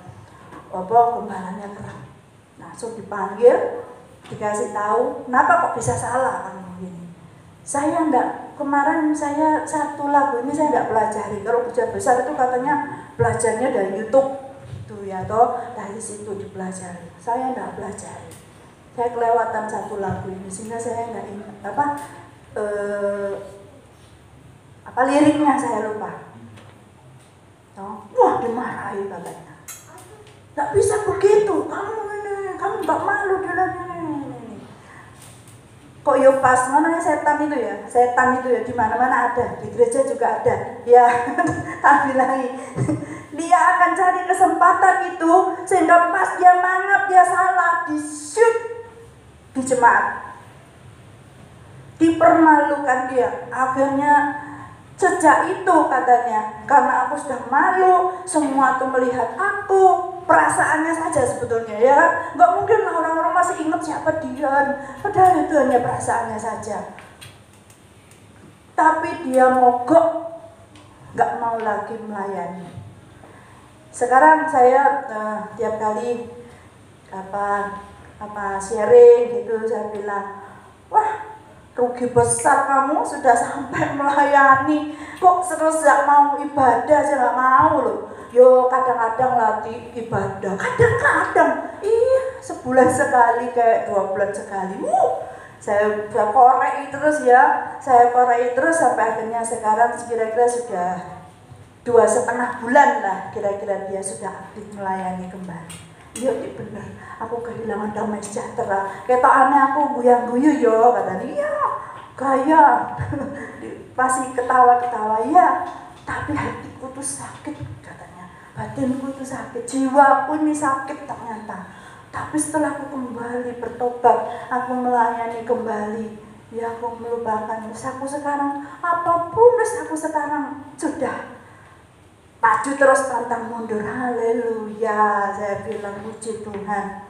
apa gembalanya keren. Langsung dipanggil, dikasih tahu, kenapa kok bisa salah kan begini. Saya enggak, kemarin saya satu lagu ini saya enggak pelajari. Kalau gereja besar itu katanya belajarnya dari YouTube tuh ya, toh dari situ dipelajari. Saya enggak pelajari. Saya kelewatan satu lagu ini sehingga saya enggak ingat apa liriknya saya lupa. Wah, dimarahi katanya. Enggak bisa begitu, kamu enggak malu ini. Kok yo pas mana setan itu ya di mana-mana ada, di gereja juga ada. Ya, tak bilangi. Dia akan cari kesempatan itu sehingga pas dia mangap, dia salah, di-shoot di jemaat. Dipermalukan dia. Akhirnya sejak itu katanya, karena aku sudah malu, semua tuh melihat aku, perasaannya saja sebetulnya ya, nggak mungkin lah orang-orang masih ingat siapa dia, padahal itu hanya perasaannya saja. Tapi dia mogok, nggak mau lagi melayani. Sekarang saya tiap kali sharing gitu, saya bilang, wah, rugi besar kamu sudah sampai melayani, kok terus gak mau ibadah, saya gak mau loh. Yo kadang-kadang latih ibadah, kadang-kadang, iya sebulan sekali, kayak 2 bulan sekali. Saya korek terus ya, sampai akhirnya sekarang kira-kira sudah 2,5 bulan lah, kira-kira dia sudah aktif melayani kembali. Iya bener, aku kehilangan damai sejahtera. Ketokane aku guyang-guyu yo, katanya. Iya, gaya. Pasti ketawa-ketawa ya, tapi hatiku tuh sakit katanya. Batinku itu sakit, jiwaku ini sakit ternyata. Tapi setelah aku kembali bertobat, aku melayani kembali, ya aku melupakan dosaku sekarang. Apapun dosaku sekarang sudah maju terus pantang mundur. Haleluya, saya bilang puji Tuhan.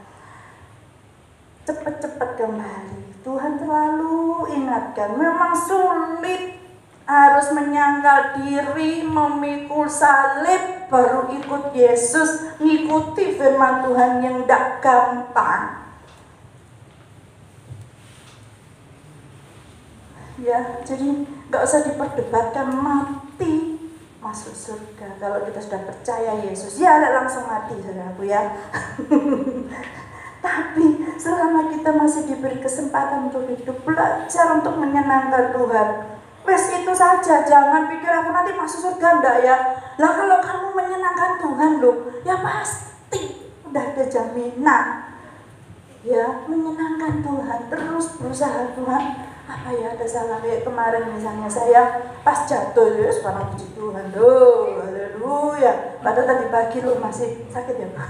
Cepat-cepat kembali. Tuhan selalu ingatkan, memang sulit, harus menyangkal diri, memikul salib, baru ikut Yesus, ngikuti firman Tuhan yang tidak gampang. Ya, jadi nggak usah diperdebatkan, mati masuk surga kalau kita sudah percaya Yesus. Ya, langsung mati saudaraku ya. Tapi selama kita masih diberi kesempatan untuk hidup, belajar untuk menyenangkan Tuhan. Wes itu saja, jangan pikir aku nanti masuk surga enggak ya. Lah kalau kamu menyenangkan Tuhan loh, ya pasti udah ada jaminan. Ya, menyenangkan Tuhan, terus berusaha Tuhan. Apa ya ada salah kayak kemarin misalnya saya pas jatuh ya sekarang puji Tuhan loh, haleluya. Padahal tadi pagi lo masih sakit ya Pak.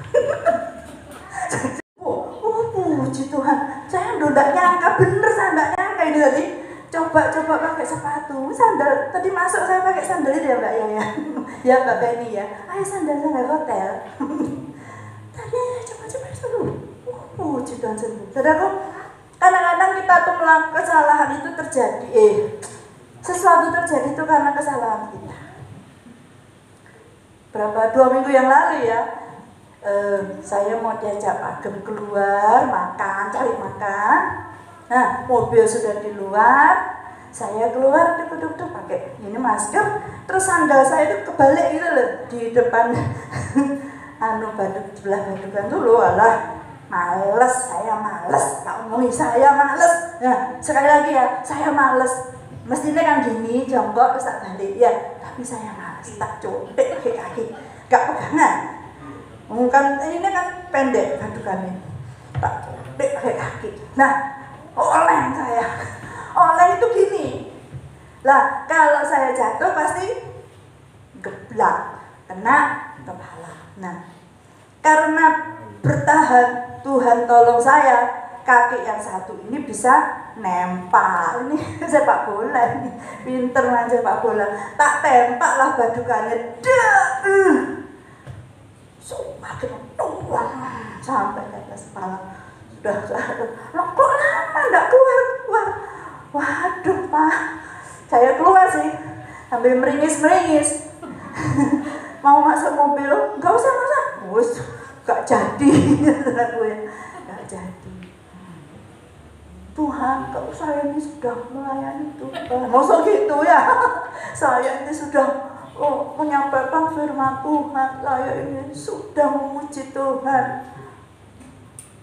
Puji Tuhan, saya udah nyangka, bener saya nggak nyangka ini tadi. Coba pakai sepatu, sandal. Tadi masuk saya pakai sandal itu ya Mbak ya. Ya Mbak Penny ya. Ayo sandal hotel. Tadi coba dulu. puji Tuhan sembuh. Saudaraku, kadang-kadang kita tuh melakukan kesalahan itu terjadi, sesuatu terjadi itu karena kesalahan kita. Berapa 2 minggu yang lalu ya, saya mau diajak Pak Gem keluar makan, cari makan. Nah, mobil sudah di luar, saya keluar duduk-duduk pakai ini masker, terus sandal saya itu kebalik gitu loh di depan sebelah badukan dulu, alah males, saya males, tak omongin saya males. Nah, sekali lagi ya, saya males. Mestinya kan gini, jongkok terus tak balik ya, tapi saya males, tak contek pakai kaki, gak pegangan. Kan ini kan pendek badukannya, tak contek pakai kaki. Nah, oleng saya. Oleng itu gini. Lah, kalau saya jatuh pasti geblak, kena kepala. Nah, karena bertahan, Tuhan tolong saya, kaki yang satu ini bisa nempak. Ini sepak bola ini, pinter main sepak bola. Tak tempak lah badukannya, semakin tuang sampai ke atas kepala. Sudah loh, kok lama enggak keluar. Waduh Pak, saya keluar sih sambil meringis mau masuk mobil, nggak usah, gak jadi. Gak jadi. Tuhan, kalau saya ini sudah melayani Tuhan, maksud gitu ya, saya ini sudah menyampaikan firman Tuhan, saya ini sudah memuji Tuhan,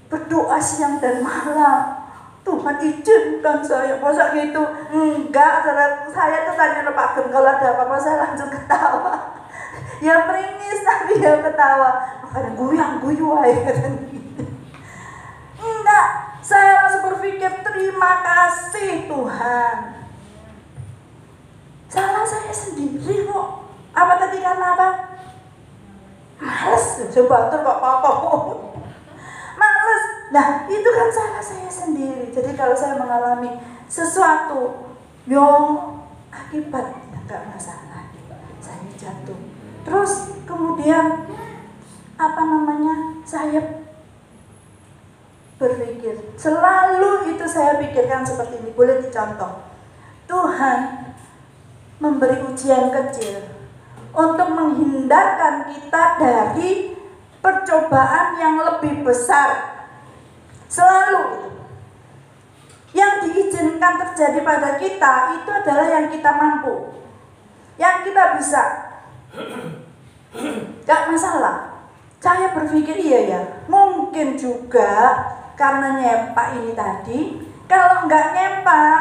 berdoa siang dan malam, Tuhan izinkan saya, masa gitu? Enggak, saya tuh tanya Pak Gem, kalau ada apa-apa saya langsung ketawa. Ya meringis tapi ya ketawa, makanya guyang-guyu aja. Enggak, saya langsung berpikir terima kasih Tuhan. Salah saya sendiri kok. Apa tadi karena apa? Males, coba kok apa-apa. Males. Nah, itu kan salah saya sendiri. Jadi kalau saya mengalami sesuatu yang akibatnya enggak masalah, saya jatuh. Terus kemudian saya berpikir, selalu itu saya pikirkan seperti ini. Boleh dicontoh, Tuhan memberi ujian kecil untuk menghindarkan kita dari percobaan yang lebih besar. Selalu yang diizinkan terjadi pada kita itu adalah yang kita mampu, yang kita bisa. Gak masalah. Saya berpikir iya ya, mungkin juga karena nyempak ini tadi. Kalau nggak nyempak,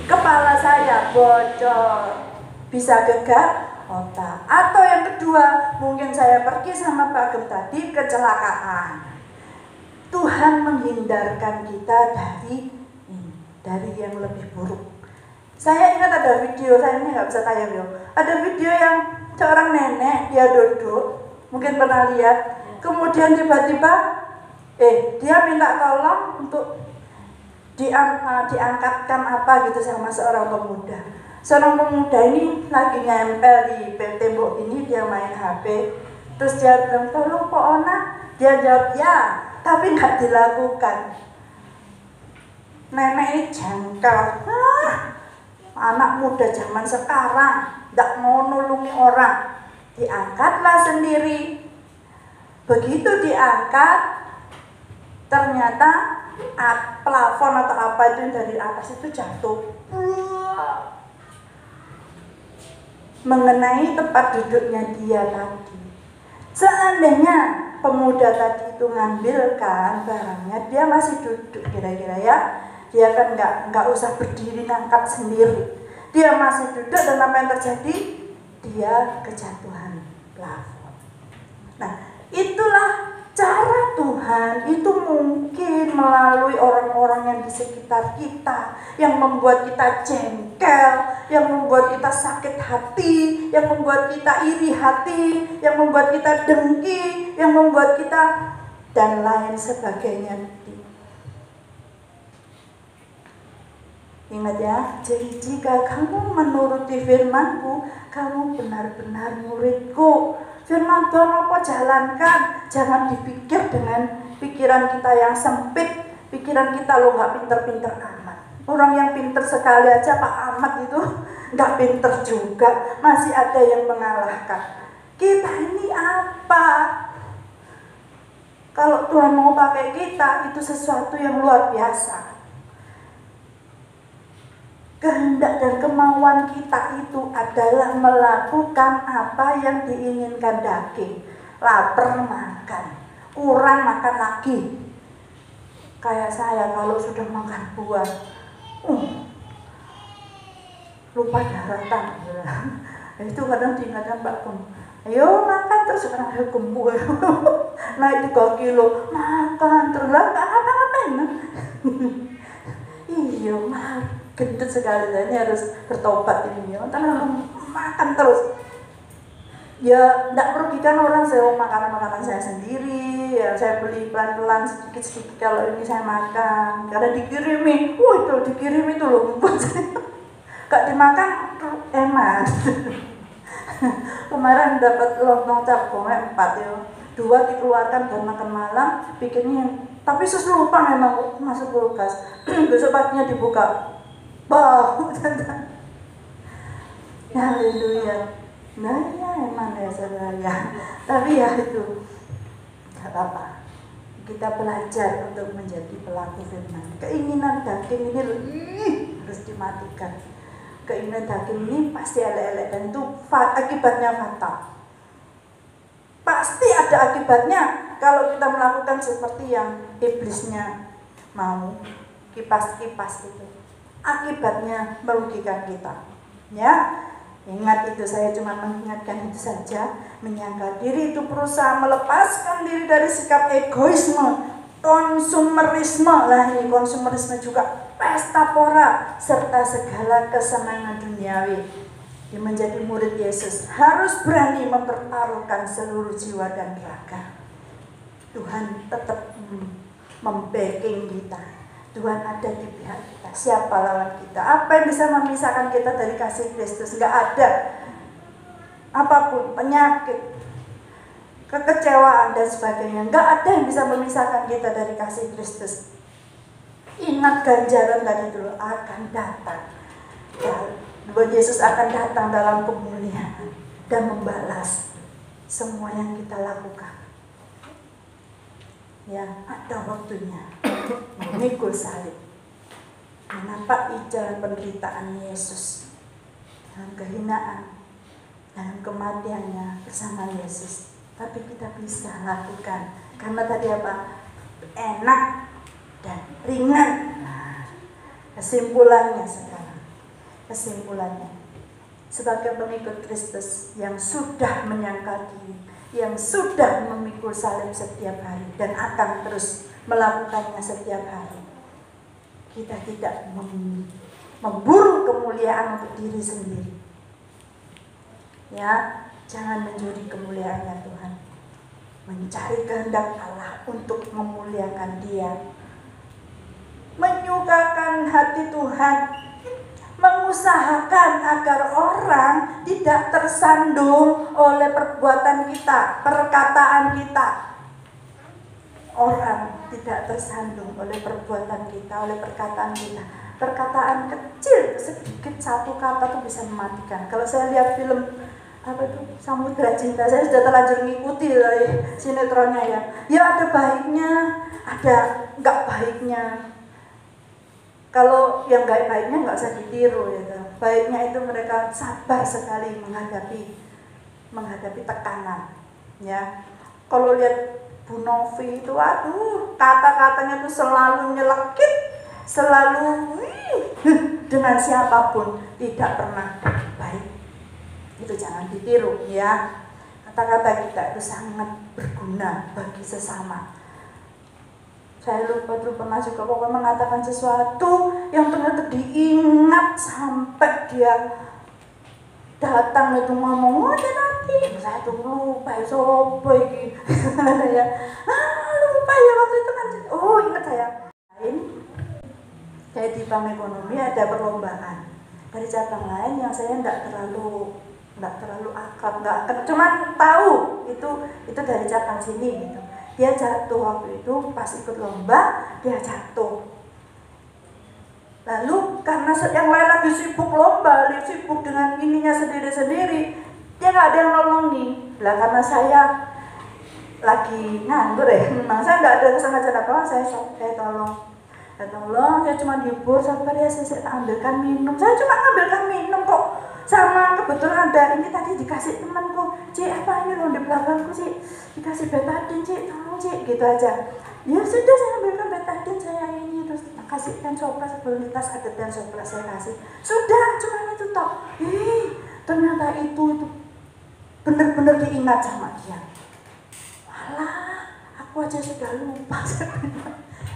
kepala saya bocor, bisa gegar otak. Atau yang kedua, mungkin saya pergi sama Pak Gem tadi kecelakaan. Tuhan menghindarkan kita dari yang lebih buruk. Saya ingat ada video, saya ini nggak bisa tayang ya. Ada video yang seorang nenek, dia duduk, mungkin pernah lihat. Kemudian tiba-tiba, dia minta tolong untuk diangkatkan apa gitu sama seorang pemuda. Seorang pemuda ini lagi nempel di tembok ini, dia main HP. Terus dia bilang, tolong Pak Ona. Dia jawab, ya, tapi nggak dilakukan. Nenek ini jengkel. Anak muda zaman sekarang nggak mau nulungi orang. Diangkatlah sendiri. Begitu diangkat, ternyata plafon atau apa itu dari atas itu jatuh, mengenai tempat duduknya dia tadi. Seandainya pemuda tadi itu ngambilkan barangnya, dia masih duduk kira-kira ya, dia kan nggak usah berdiri ngangkat sendiri, dia masih duduk dan apa yang terjadi? Dia kejatuhan plafon. Nah, itulah cara Tuhan itu mungkin melalui orang-orang yang di sekitar kita, yang membuat kita jengkel, yang membuat kita sakit hati, yang membuat kita iri hati, yang membuat kita dengki, yang membuat kita dan lain sebagainya. Ingat ya, jadi jika kamu menuruti firman-Ku, kamu benar-benar murid-Ku. Firman Tuhan apa jalankan, jangan dipikir dengan pikiran kita yang sempit, pikiran kita lo nggak pinter-pinter amat. Orang yang pinter sekali aja Pak Ahmad itu nggak pinter juga, masih ada yang mengalahkan. Kita ini apa? Kalau Tuhan mau pakai kita, itu sesuatu yang luar biasa. Kehendak dan kemauan kita itu adalah melakukan apa yang diinginkan daging. Lapar makan, kurang makan lagi. Kayak saya kalau sudah makan buah, lupa daratan. Itu kadang diingatkan Pak Kum, ayo makan terus sekarang ayo gemuk. Naik 3 kilo, makan terus lah nggak apa-apain. Iya, gendut sekali, saya ini harus bertobat ini ya. Terlalu makan terus. Ya, tidak merugikan orang, saya makanan saya sendiri, ya saya beli pelan-pelan sedikit-sedikit kalau ini saya makan. Karena dikirimi, itu dikirimi itu loh, membuat saya gak dimakan enak. Kemarin dapat lontong cap gome 4 ya, 2 dikeluarkan buat makan malam, bikinnya tapi lupa memang masuk kulkas. Besok paginya dibuka, bau. Haleluya. Nah ya emang ya saudara ya. Tapi ya itu gak apa-apa. Kita belajar untuk menjadi pelaku firman. Keinginan daging ini harus dimatikan. Keinginan daging ini pasti elek-elek dan itu akibatnya fatal. Pasti ada akibatnya kalau kita melakukan seperti yang iblisnya mau, kipas-kipas itu. Akibatnya merugikan kita. Ya. Ingat itu, saya cuma mengingatkan itu saja. Menyangkal diri itu berusaha melepaskan diri dari sikap egoisme, konsumerisme. Lah ini konsumerisme juga, pesta pora, serta segala kesenangan duniawi. Dia menjadi murid Yesus harus berani mempertaruhkan seluruh jiwa dan raga. Tuhan tetap membacking kita. Tuhan ada di pihak kita. Siapa lawan kita? Apa yang bisa memisahkan kita dari kasih Kristus? Enggak ada. Apapun, penyakit, kekecewaan dan sebagainya, enggak ada yang bisa memisahkan kita dari kasih Kristus. Ingat ganjaran tadi dulu akan datang. Tuhan Yesus akan datang dalam kemuliaan dan membalas semua yang kita lakukan. Ya, ada waktunya memikul salib, menapaki jalan penderitaan Yesus dalam kehinaan, dalam kematiannya bersama Yesus. Tapi kita bisa lakukan karena tadi apa? Enak dan ringan. Nah, kesimpulannya sekarang, sebagai pengikut Kristus yang sudah menyangkal diri, yang sudah memikul salib setiap hari dan akan terus melakukannya setiap hari, kita tidak memburu kemuliaan untuk diri sendiri. Ya, jangan mencuri kemuliaannya Tuhan. Mencari kehendak Allah untuk memuliakan Dia, menyukakan hati Tuhan, mengusahakan agar orang tidak tersandung oleh perbuatan kita, perkataan kita. Orang tidak tersandung oleh perbuatan kita, oleh perkataan kita. Perkataan kecil, sedikit satu kata tuh bisa mematikan. Kalau saya lihat film apa itu Samudra Cinta, saya sudah terlanjur ngikuti dari sinetronnya ya. Ya ada baiknya, ada nggak baiknya. Kalau yang nggak baiknya nggak usah ditiru ya. Baiknya itu mereka sabar sekali menghadapi tekanan. Ya, kalau lihat Bu Novi itu, aduh, kata-katanya tuh selalu nyelekit, selalu dengan siapapun, tidak pernah baik. Itu jangan ditiru ya. Kata-kata kita itu sangat berguna bagi sesama. Saya lupa pernah juga pokoknya mengatakan sesuatu yang ternyata diingat sampai dia datang itu ngomong, nanti saya tuh lupa ya sopo iki. Ya. Lupa ya waktu itu kan. Oh, ingat saya. Saya di Bank Ekonomi ada perlombaan dari cabang lain yang saya enggak terlalu akrab, cuman tahu itu dari cabang sini gitu. Dia jatuh waktu itu pas ikut lomba, dia jatuh. Lalu karena yang lain lagi sibuk lomba, sibuk dengan ininya sendiri-sendiri, dia nggak ada yang nolongi. Lah karena saya lagi nganggur ya, memang saya nggak ada kesengajaan apa, saya tolong. Saya cuma dihibur sampai dia saya ambilkan minum. Saya cuma ambilkan minum kok. Sama kebetulan ada ini tadi dikasih temanku, Cik apa ini loh di belakangku Cik, dikasih betadine Cik, tolong Cik, gitu aja. Ya sudah saya ambilkan betadine saya ini, terus kasihkan soplas sebelum tas ada dan soplas saya kasih. Sudah cuma itu toh. Ternyata itu benar-benar diingat sama dia. Alah, aku aja sudah lupa.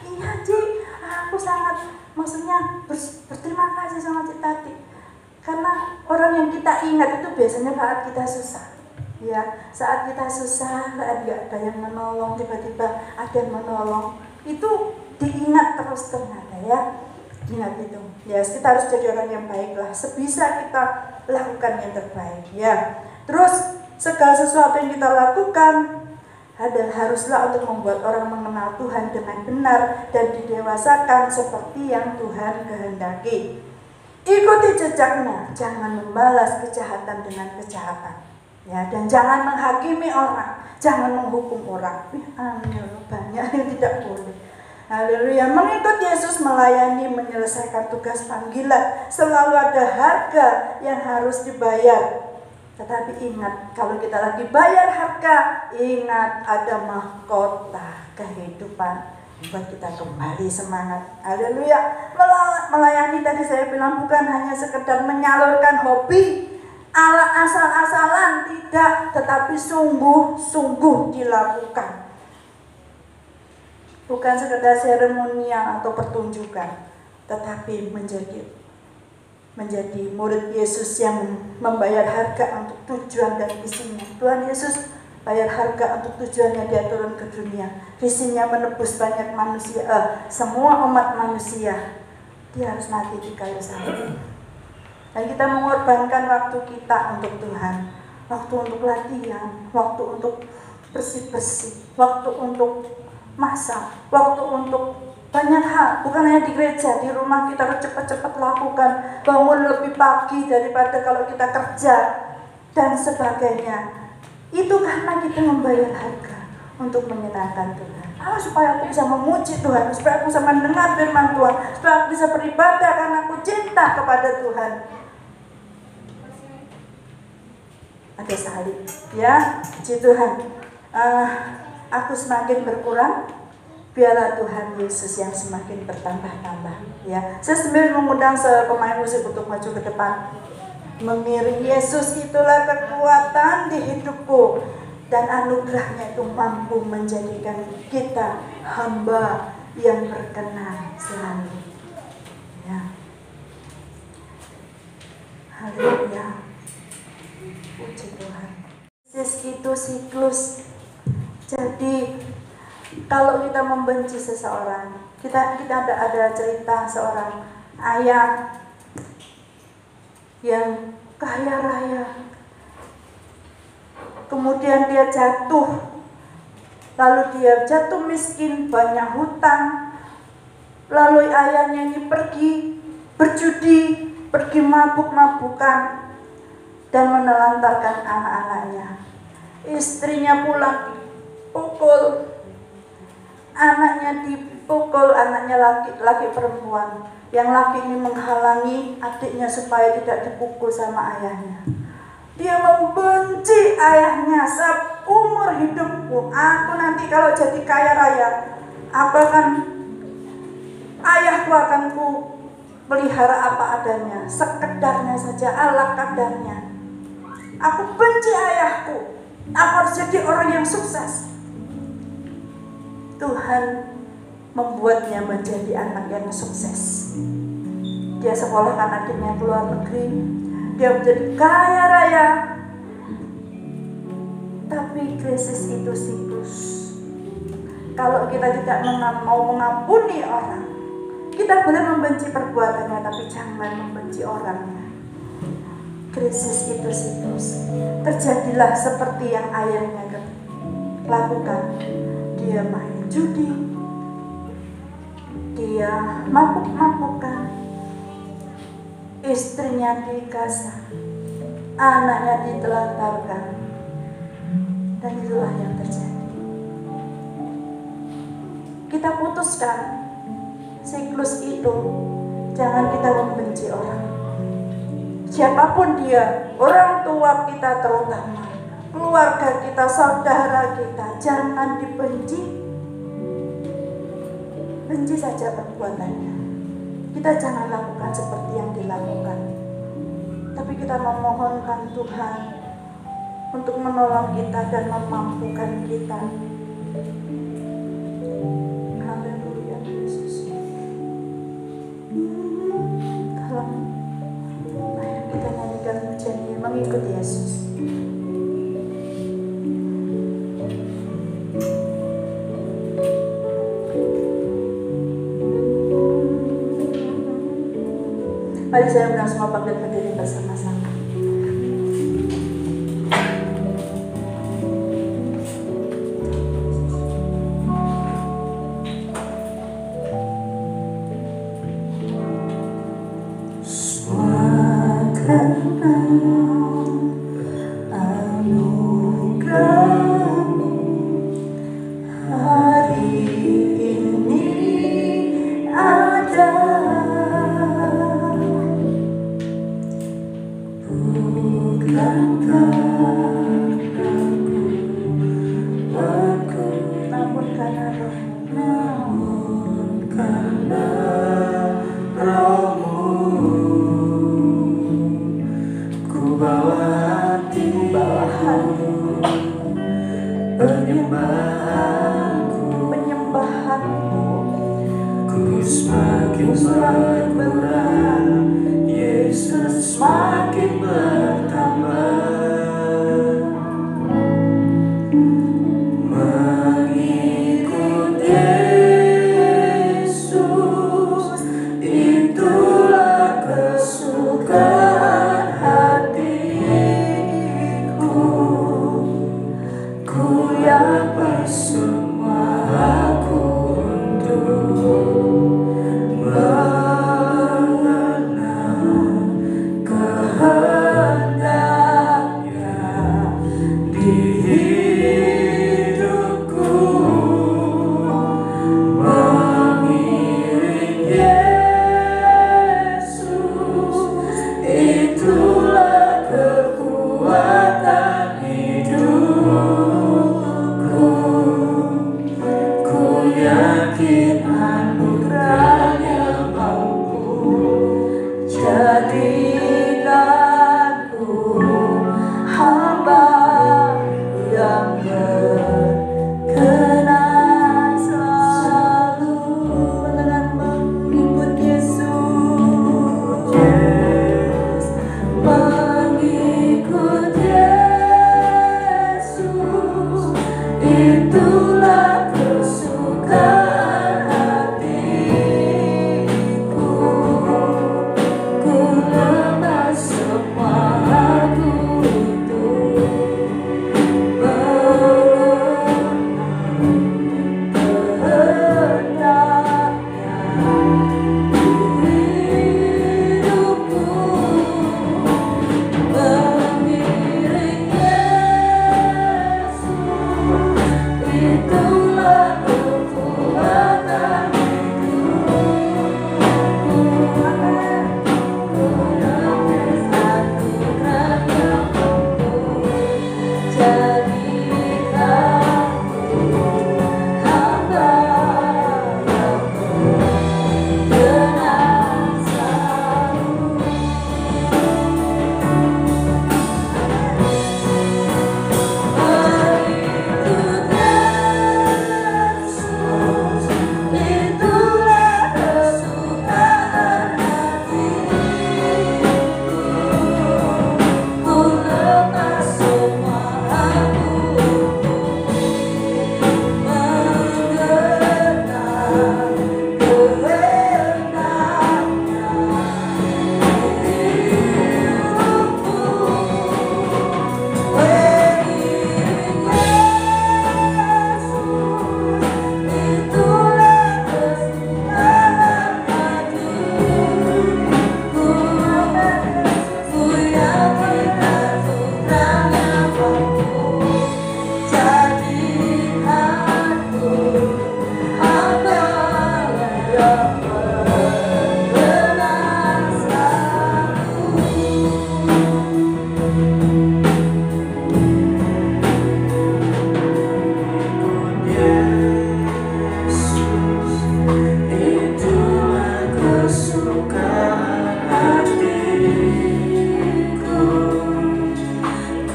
Iya Cik, aku sangat maksudnya berterima kasih sama Cik Tati. Karena orang yang kita ingat itu biasanya saat kita susah. Ya, saat kita susah, saat nggak ada yang menolong, tiba-tiba ada yang menolong, itu diingat terus ternyata ya. Ingat itu. Ya, kita harus jadi orang yang baik lah. Sebisa kita lakukan yang terbaik. Ya. Terus segala sesuatu yang kita lakukan haruslah untuk membuat orang mengenal Tuhan dengan benar dan didewasakan seperti yang Tuhan kehendaki. Ikuti jejaknya, jangan membalas kejahatan dengan kejahatan. Ya, dan jangan menghakimi orang, jangan menghukum orang. Banyak yang tidak boleh. Haleluya. Mengikut Yesus melayani, menyelesaikan tugas panggilan, selalu ada harga yang harus dibayar. Tetapi ingat, kalau kita lagi bayar harga, ingat ada mahkota kehidupan buat kita kembali semangat. Haleluya. Melayani tadi saya bilang bukan hanya sekedar menyalurkan hobi ala asal-asalan, tidak, tetapi sungguh-sungguh dilakukan. Bukan sekedar seremonial atau pertunjukan, tetapi menjadi murid Yesus yang membayar harga untuk tujuan dan visinya. Tuhan Yesus bayar harga untuk tujuannya dia turun ke dunia. Visinya menebus banyak manusia, semua umat manusia. Dia harus mati di kayu salib. Dan kita mengorbankan waktu kita untuk Tuhan. Waktu untuk latihan, waktu untuk bersih-bersih, waktu untuk masak, waktu untuk banyak hal. Bukan hanya di gereja, di rumah kita harus cepat-cepat lakukan. Bangun lebih pagi daripada kalau kita kerja dan sebagainya. Itu karena kita membayar harga untuk menyenangkan Tuhan. Supaya aku bisa memuji Tuhan, supaya aku bisa mendengar firman Tuhan, supaya aku bisa beribadah karena aku cinta kepada Tuhan. Ada salib, ya, puji Tuhan. Aku semakin berkurang, biarlah Tuhan Yesus yang semakin bertambah-tambah. Ya, saya sambil mengundang pemain musik untuk maju ke depan. Mengiring Yesus itulah kekuatan di hidupku, dan anugerahnya itu mampu menjadikan kita hamba yang berkenan selalu. Ya. Haleluya. Puji Tuhan. Itu siklus. Jadi kalau kita membenci seseorang, kita ada cerita seorang ayah yang kaya raya. Kemudian dia jatuh, lalu dia jatuh miskin, banyak hutang. Lalu ayahnya ini pergi berjudi, pergi mabuk-mabukan, dan menelantarkan anak-anaknya. Istrinya pulang dipukul, anaknya dipukul, anaknya laki perempuan. Yang laki ini menghalangi adiknya supaya tidak dipukul sama ayahnya. Dia membenci ayahnya seumur hidupku. Aku nanti kalau jadi kaya raya, ayahku akan ku pelihara apa adanya, sekedarnya saja, ala kadarnya. Aku benci ayahku. Aku harus jadi orang yang sukses. Tuhan membuatnya menjadi anak yang sukses. Dia sekolahkan adiknya ke luar negeri. Dia menjadi kaya raya. Tapi krisis itu siklus. Kalau kita tidak mau mengampuni orang, kita boleh membenci perbuatannya, tapi jangan membenci orangnya. Krisis itu siklus. Terjadilah seperti yang ayahnya lakukan. dia main judi, dia mabuk-mabukan, istrinya dikasih, anaknya ditelantarkan, dan itulah yang terjadi. Kita putuskan siklus itu, jangan kita membenci orang. Siapapun dia, orang tua kita terutama, keluarga kita, saudara kita, jangan dibenci. Benci saja perbuatannya. Kita jangan lakukan seperti yang dilakukan. Tapi kita memohonkan Tuhan untuk menolong kita dan memampukan kita. Haleluya Yesus. Tolong kita nyanyikan pujian ini mengikut Yesus. Mari saya undang semua bangkit berdiri bersama-sama. Mengenal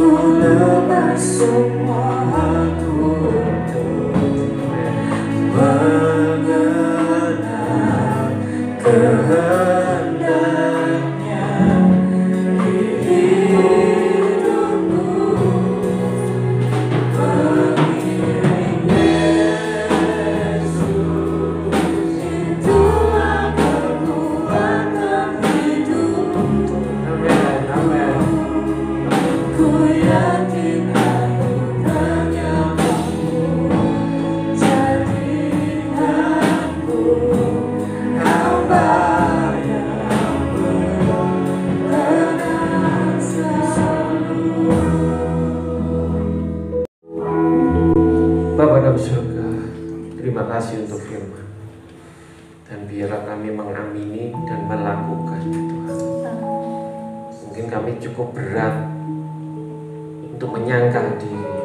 ku lepas semua aku untuk mengenal kehendaknya di hidupku. Mengiring Yesus, itulah kekuatan hidupku. Amin, amin. Ku yakin anugerahnya mampu jadikanku hamba yang berkenan selalu. Bapa dalam surga, terima kasih untuk firman. Dan biarlah kami mengamini dan melakukannya Tuhan. Mungkin kami cukup berat untuk menyangkal diri,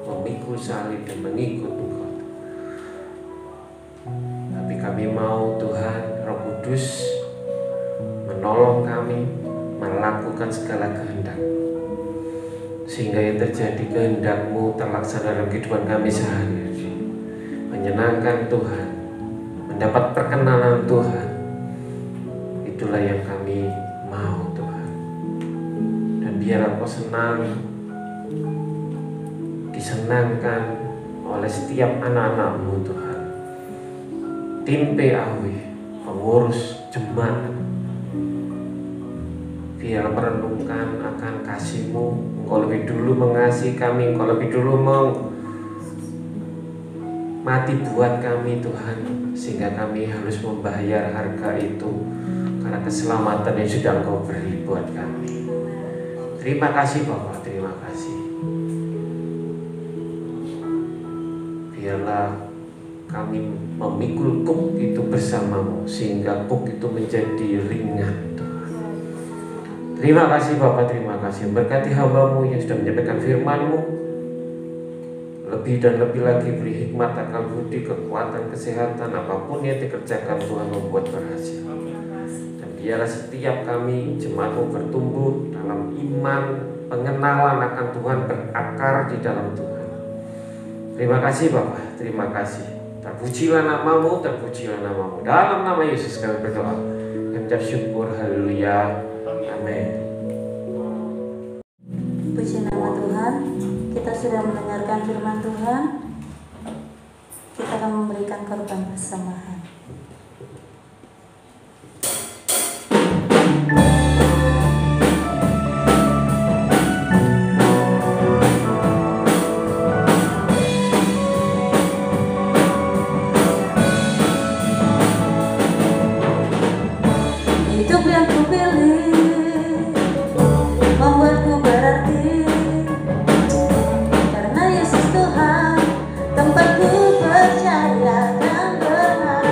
memikul salib dan mengikut Engkau. Tapi kami mau Tuhan Roh Kudus menolong kami melakukan segala kehendak, sehingga yang terjadi kehendak-Mu terlaksana dalam kehidupan kami sehari-hari, menyenangkan Tuhan, mendapat perkenanan Tuhan. Itulah yang kami mau Tuhan. Dan biar Engkau senang, disenangkan oleh setiap anak-anak-Mu Tuhan. Tim PAW, pengurus jemaat, biar merenungkan akan kasih-Mu. Engkau lebih dulu mengasihi kami, Engkau lebih dulu mati buat kami Tuhan, sehingga kami harus membayar harga itu karena keselamatan yang sudah Engkau beri buat kami. Terima kasih Bapak, terima kasih. Biarlah kami memikul kuk itu bersama-Mu, sehingga kuk itu menjadi ringan Tuhan. Terima kasih Bapak, terima kasih. Berkati hamba-Mu yang sudah menyampaikan firman-Mu. Lebih dan lebih lagi beri hikmat, akal budi, kekuatan, kesehatan, apapun yang dikerjakan Tuhan membuat berhasil. Dan biarlah setiap kami jemaat-Mu bertumbuh dalam iman, pengenalan akan Tuhan, berakar di dalam Tuhan. Terima kasih Bapak, terima kasih. Terpujilah nama-Mu, terpujilah nama-Mu. Dalam nama Yesus kami berdoa. Kami ucap syukur, haleluya, amin. Puji nama Tuhan. Kita sudah mendengarkan firman Tuhan. Kita akan memberikan korban persembahan. Hidup yang kupilih membuatku berarti, karena Yesus Tuhan tempatku percaya dan berharap.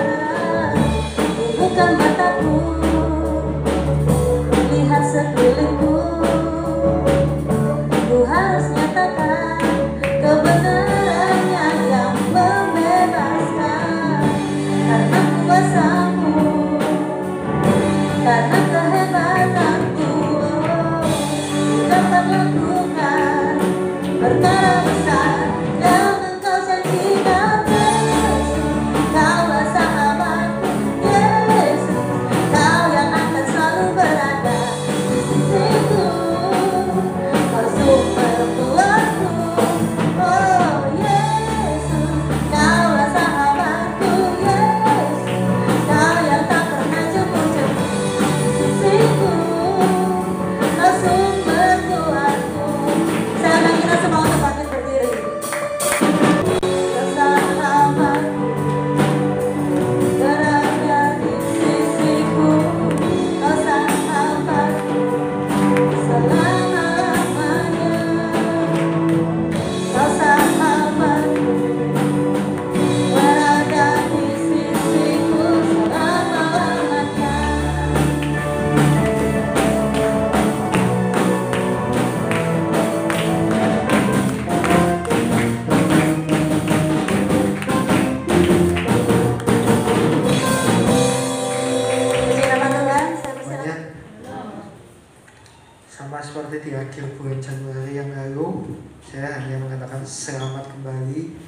seperti di akhir bulan Januari yang lalu, saya hanya mengatakan selamat kembali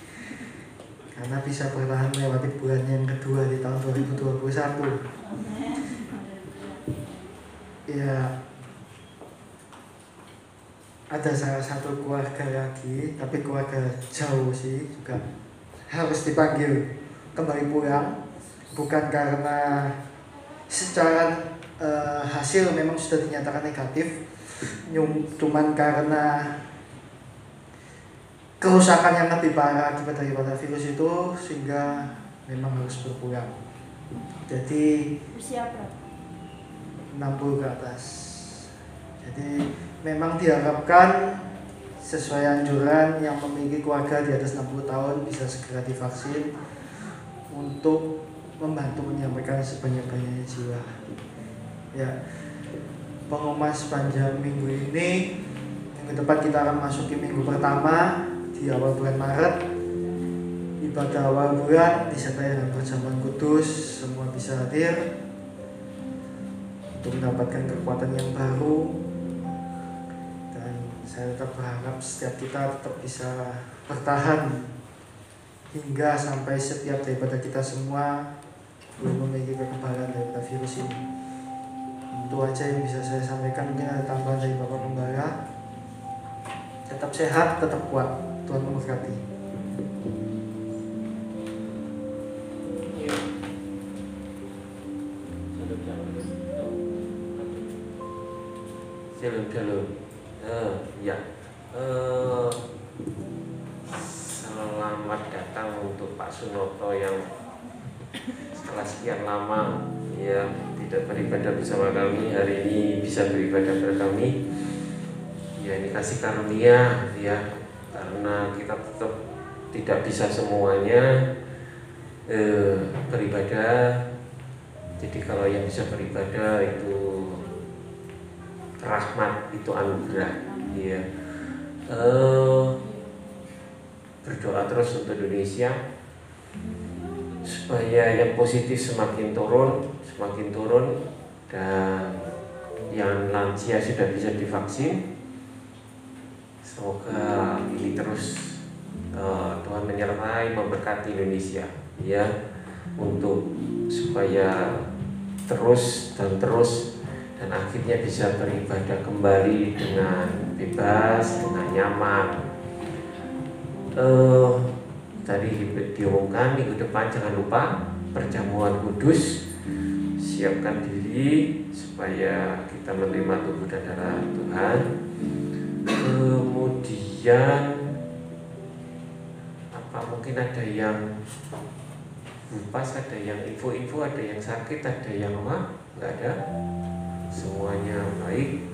karena bisa bertahan melewati bulan yang kedua di tahun 2021. Ya, ada salah satu keluarga lagi, tapi keluarga jauh sih, juga harus dipanggil kembali pulang, bukan karena secara hasil memang sudah dinyatakan negatif, cuman karena kerusakan yang lebih parah akibat daripada virus itu, sehingga memang harus berpulang. Jadi Usia berapa? 60 ke atas. Jadi memang diharapkan sesuai anjuran yang memiliki keluarga di atas 60 tahun bisa segera divaksin untuk membantu menyampaikan sebanyak-banyaknya jiwa. Ya, pengumuman sepanjang minggu ini, minggu depan kita akan masuki minggu pertama di awal bulan Maret. Ibadah awal bulan disertai dengan perjamuan kudus, semua bisa hadir untuk mendapatkan kekuatan yang baru. Dan saya tetap berharap setiap kita tetap bisa bertahan hingga sampai setiap daripada kita semua belum memiliki kekebalan daripada virus ini. Itu aja yang bisa saya sampaikan. Mungkin ada tambahan dari Bapak Pembala. Tetap sehat, tetap kuat. Tuhan memberkati. Shalom. Ya. Selamat datang untuk Pak Sunoto yang setelah sekian lama ya tidak beribadah bersama kami, hari ini bisa beribadah bersama kami. Ya, ini kasih karunia ya, karena kita tetap tidak bisa semuanya beribadah. Jadi kalau yang bisa beribadah itu rahmat, itu anugerah ya. Berdoa terus untuk Indonesia supaya yang positif semakin turun dan yang lansia sudah bisa divaksin. Semoga ini terus Tuhan menyertai, memberkati Indonesia ya, untuk supaya terus dan akhirnya bisa beribadah kembali dengan bebas, dengan nyaman. Tadi diumumkan minggu depan jangan lupa perjamuan kudus, siapkan diri supaya kita menerima tubuh dan darah Tuhan. Kemudian mungkin ada yang lupas, ada yang info-info, ada yang sakit, ada yang apa? Enggak ada. Semuanya baik.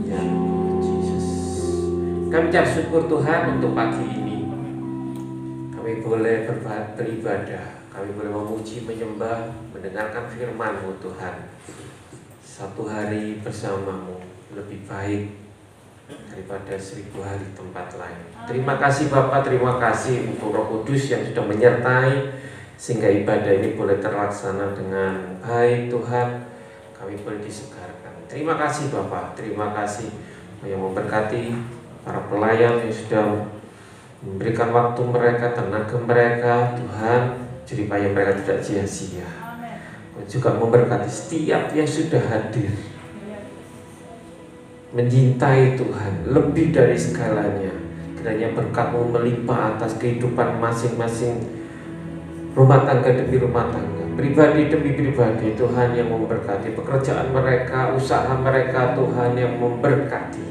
Ya, Yesus. Kami ucap syukur Tuhan untuk pagi ini. Kami boleh beribadah, kami boleh memuji, menyembah, mendengarkan firman-Mu Tuhan. Satu hari bersamamu lebih baik daripada 1000 hari tempat lain. Terima kasih Bapak, terima kasih untuk Roh Kudus yang sudah menyertai sehingga ibadah ini boleh terlaksana dengan baik Tuhan. Kami boleh disegarkan. Terima kasih Bapak, terima kasih yang memberkati para pelayan yang sudah memberikan waktu mereka, tenaga mereka Tuhan, jadi supaya mereka tidak sia-sia. Juga memberkati setiap yang sudah hadir, mencintai Tuhan lebih dari segalanya. Kiranya berkat-Mu melimpah atas kehidupan masing-masing rumah tangga demi rumah tangga, pribadi demi pribadi. Tuhan yang memberkati pekerjaan mereka, usaha mereka, Tuhan yang memberkati.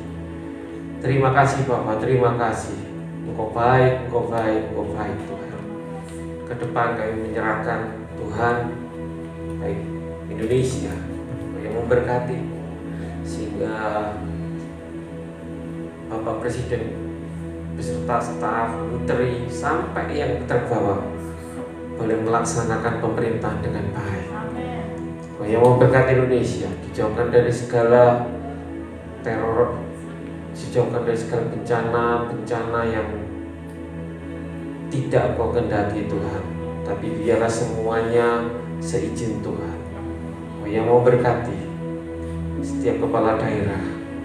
Terima kasih Bapak, terima kasih. Engkau baik, Engkau baik, Engkau baik Tuhan. Ke depan kami menyerahkan Tuhan baik Indonesia yang memberkati, sehingga Bapak Presiden beserta staf, menteri sampai yang terbawah boleh melaksanakan pemerintahan dengan baik. Yang memberkati Indonesia, dijauhkan dari segala teror, dijauhkan dari segala bencana yang tidak Kau kehendaki Tuhan, tapi biarlah semuanya seizin Tuhan. Yang memberkati setiap kepala daerah.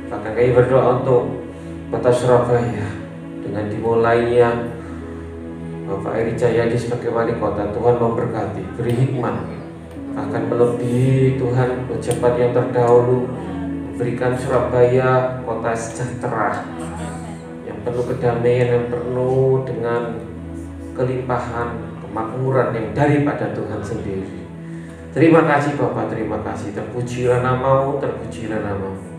Bahkan kami berdoa untuk Kota Surabaya dengan dimulainya Bapak Eri Cahyadi sebagai wali kota. Tuhan memberkati, beri hikmat, bahkan melebihi Tuhan ucapan yang terdahulu, berikan Surabaya kota sejahtera yang penuh kedamaian, yang penuh dengan kelimpahan kemakmuran yang daripada Tuhan sendiri. Terima kasih Bapak, terima kasih. Terpujilah nama-Mu, terpujilah nama-Mu.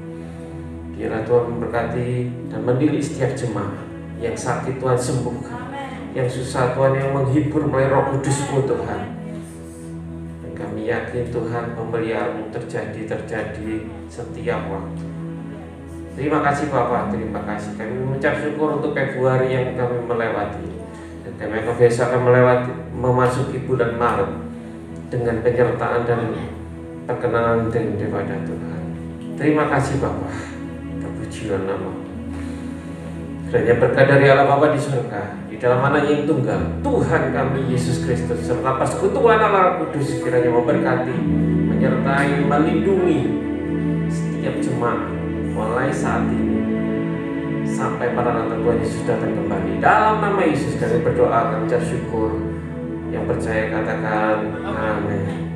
Biarlah Tuhan memberkati dan mendidik setiap jemaat. Yang sakit Tuhan sembuhkan, yang susah Tuhan yang menghibur melalui Roh Kudus-Mu Tuhan. Dan kami yakin Tuhan pemeliharaan-Mu terjadi setiap waktu. Terima kasih Bapak, terima kasih. Kami mengucap syukur untuk Februari yang kami melewati, dan kami akan biasa memasuki bulan Maret dengan penyertaan dan perkenanan daripada Tuhan. Terima kasih Bapak. Terpujilah nama. Kiranya berkat dari Allah Bapa di surga, di dalam Anak yang tunggal, Tuhan kami Yesus Kristus, serta persekutuan Allah Kudus kiranya memberkati, menyertai, melindungi setiap jemaat mulai saat ini sampai pada nanti Tuhan Yesus datang kembali. Dalam nama Yesus kami berdoa, kami ucap syukur. Yang percaya katakan amin.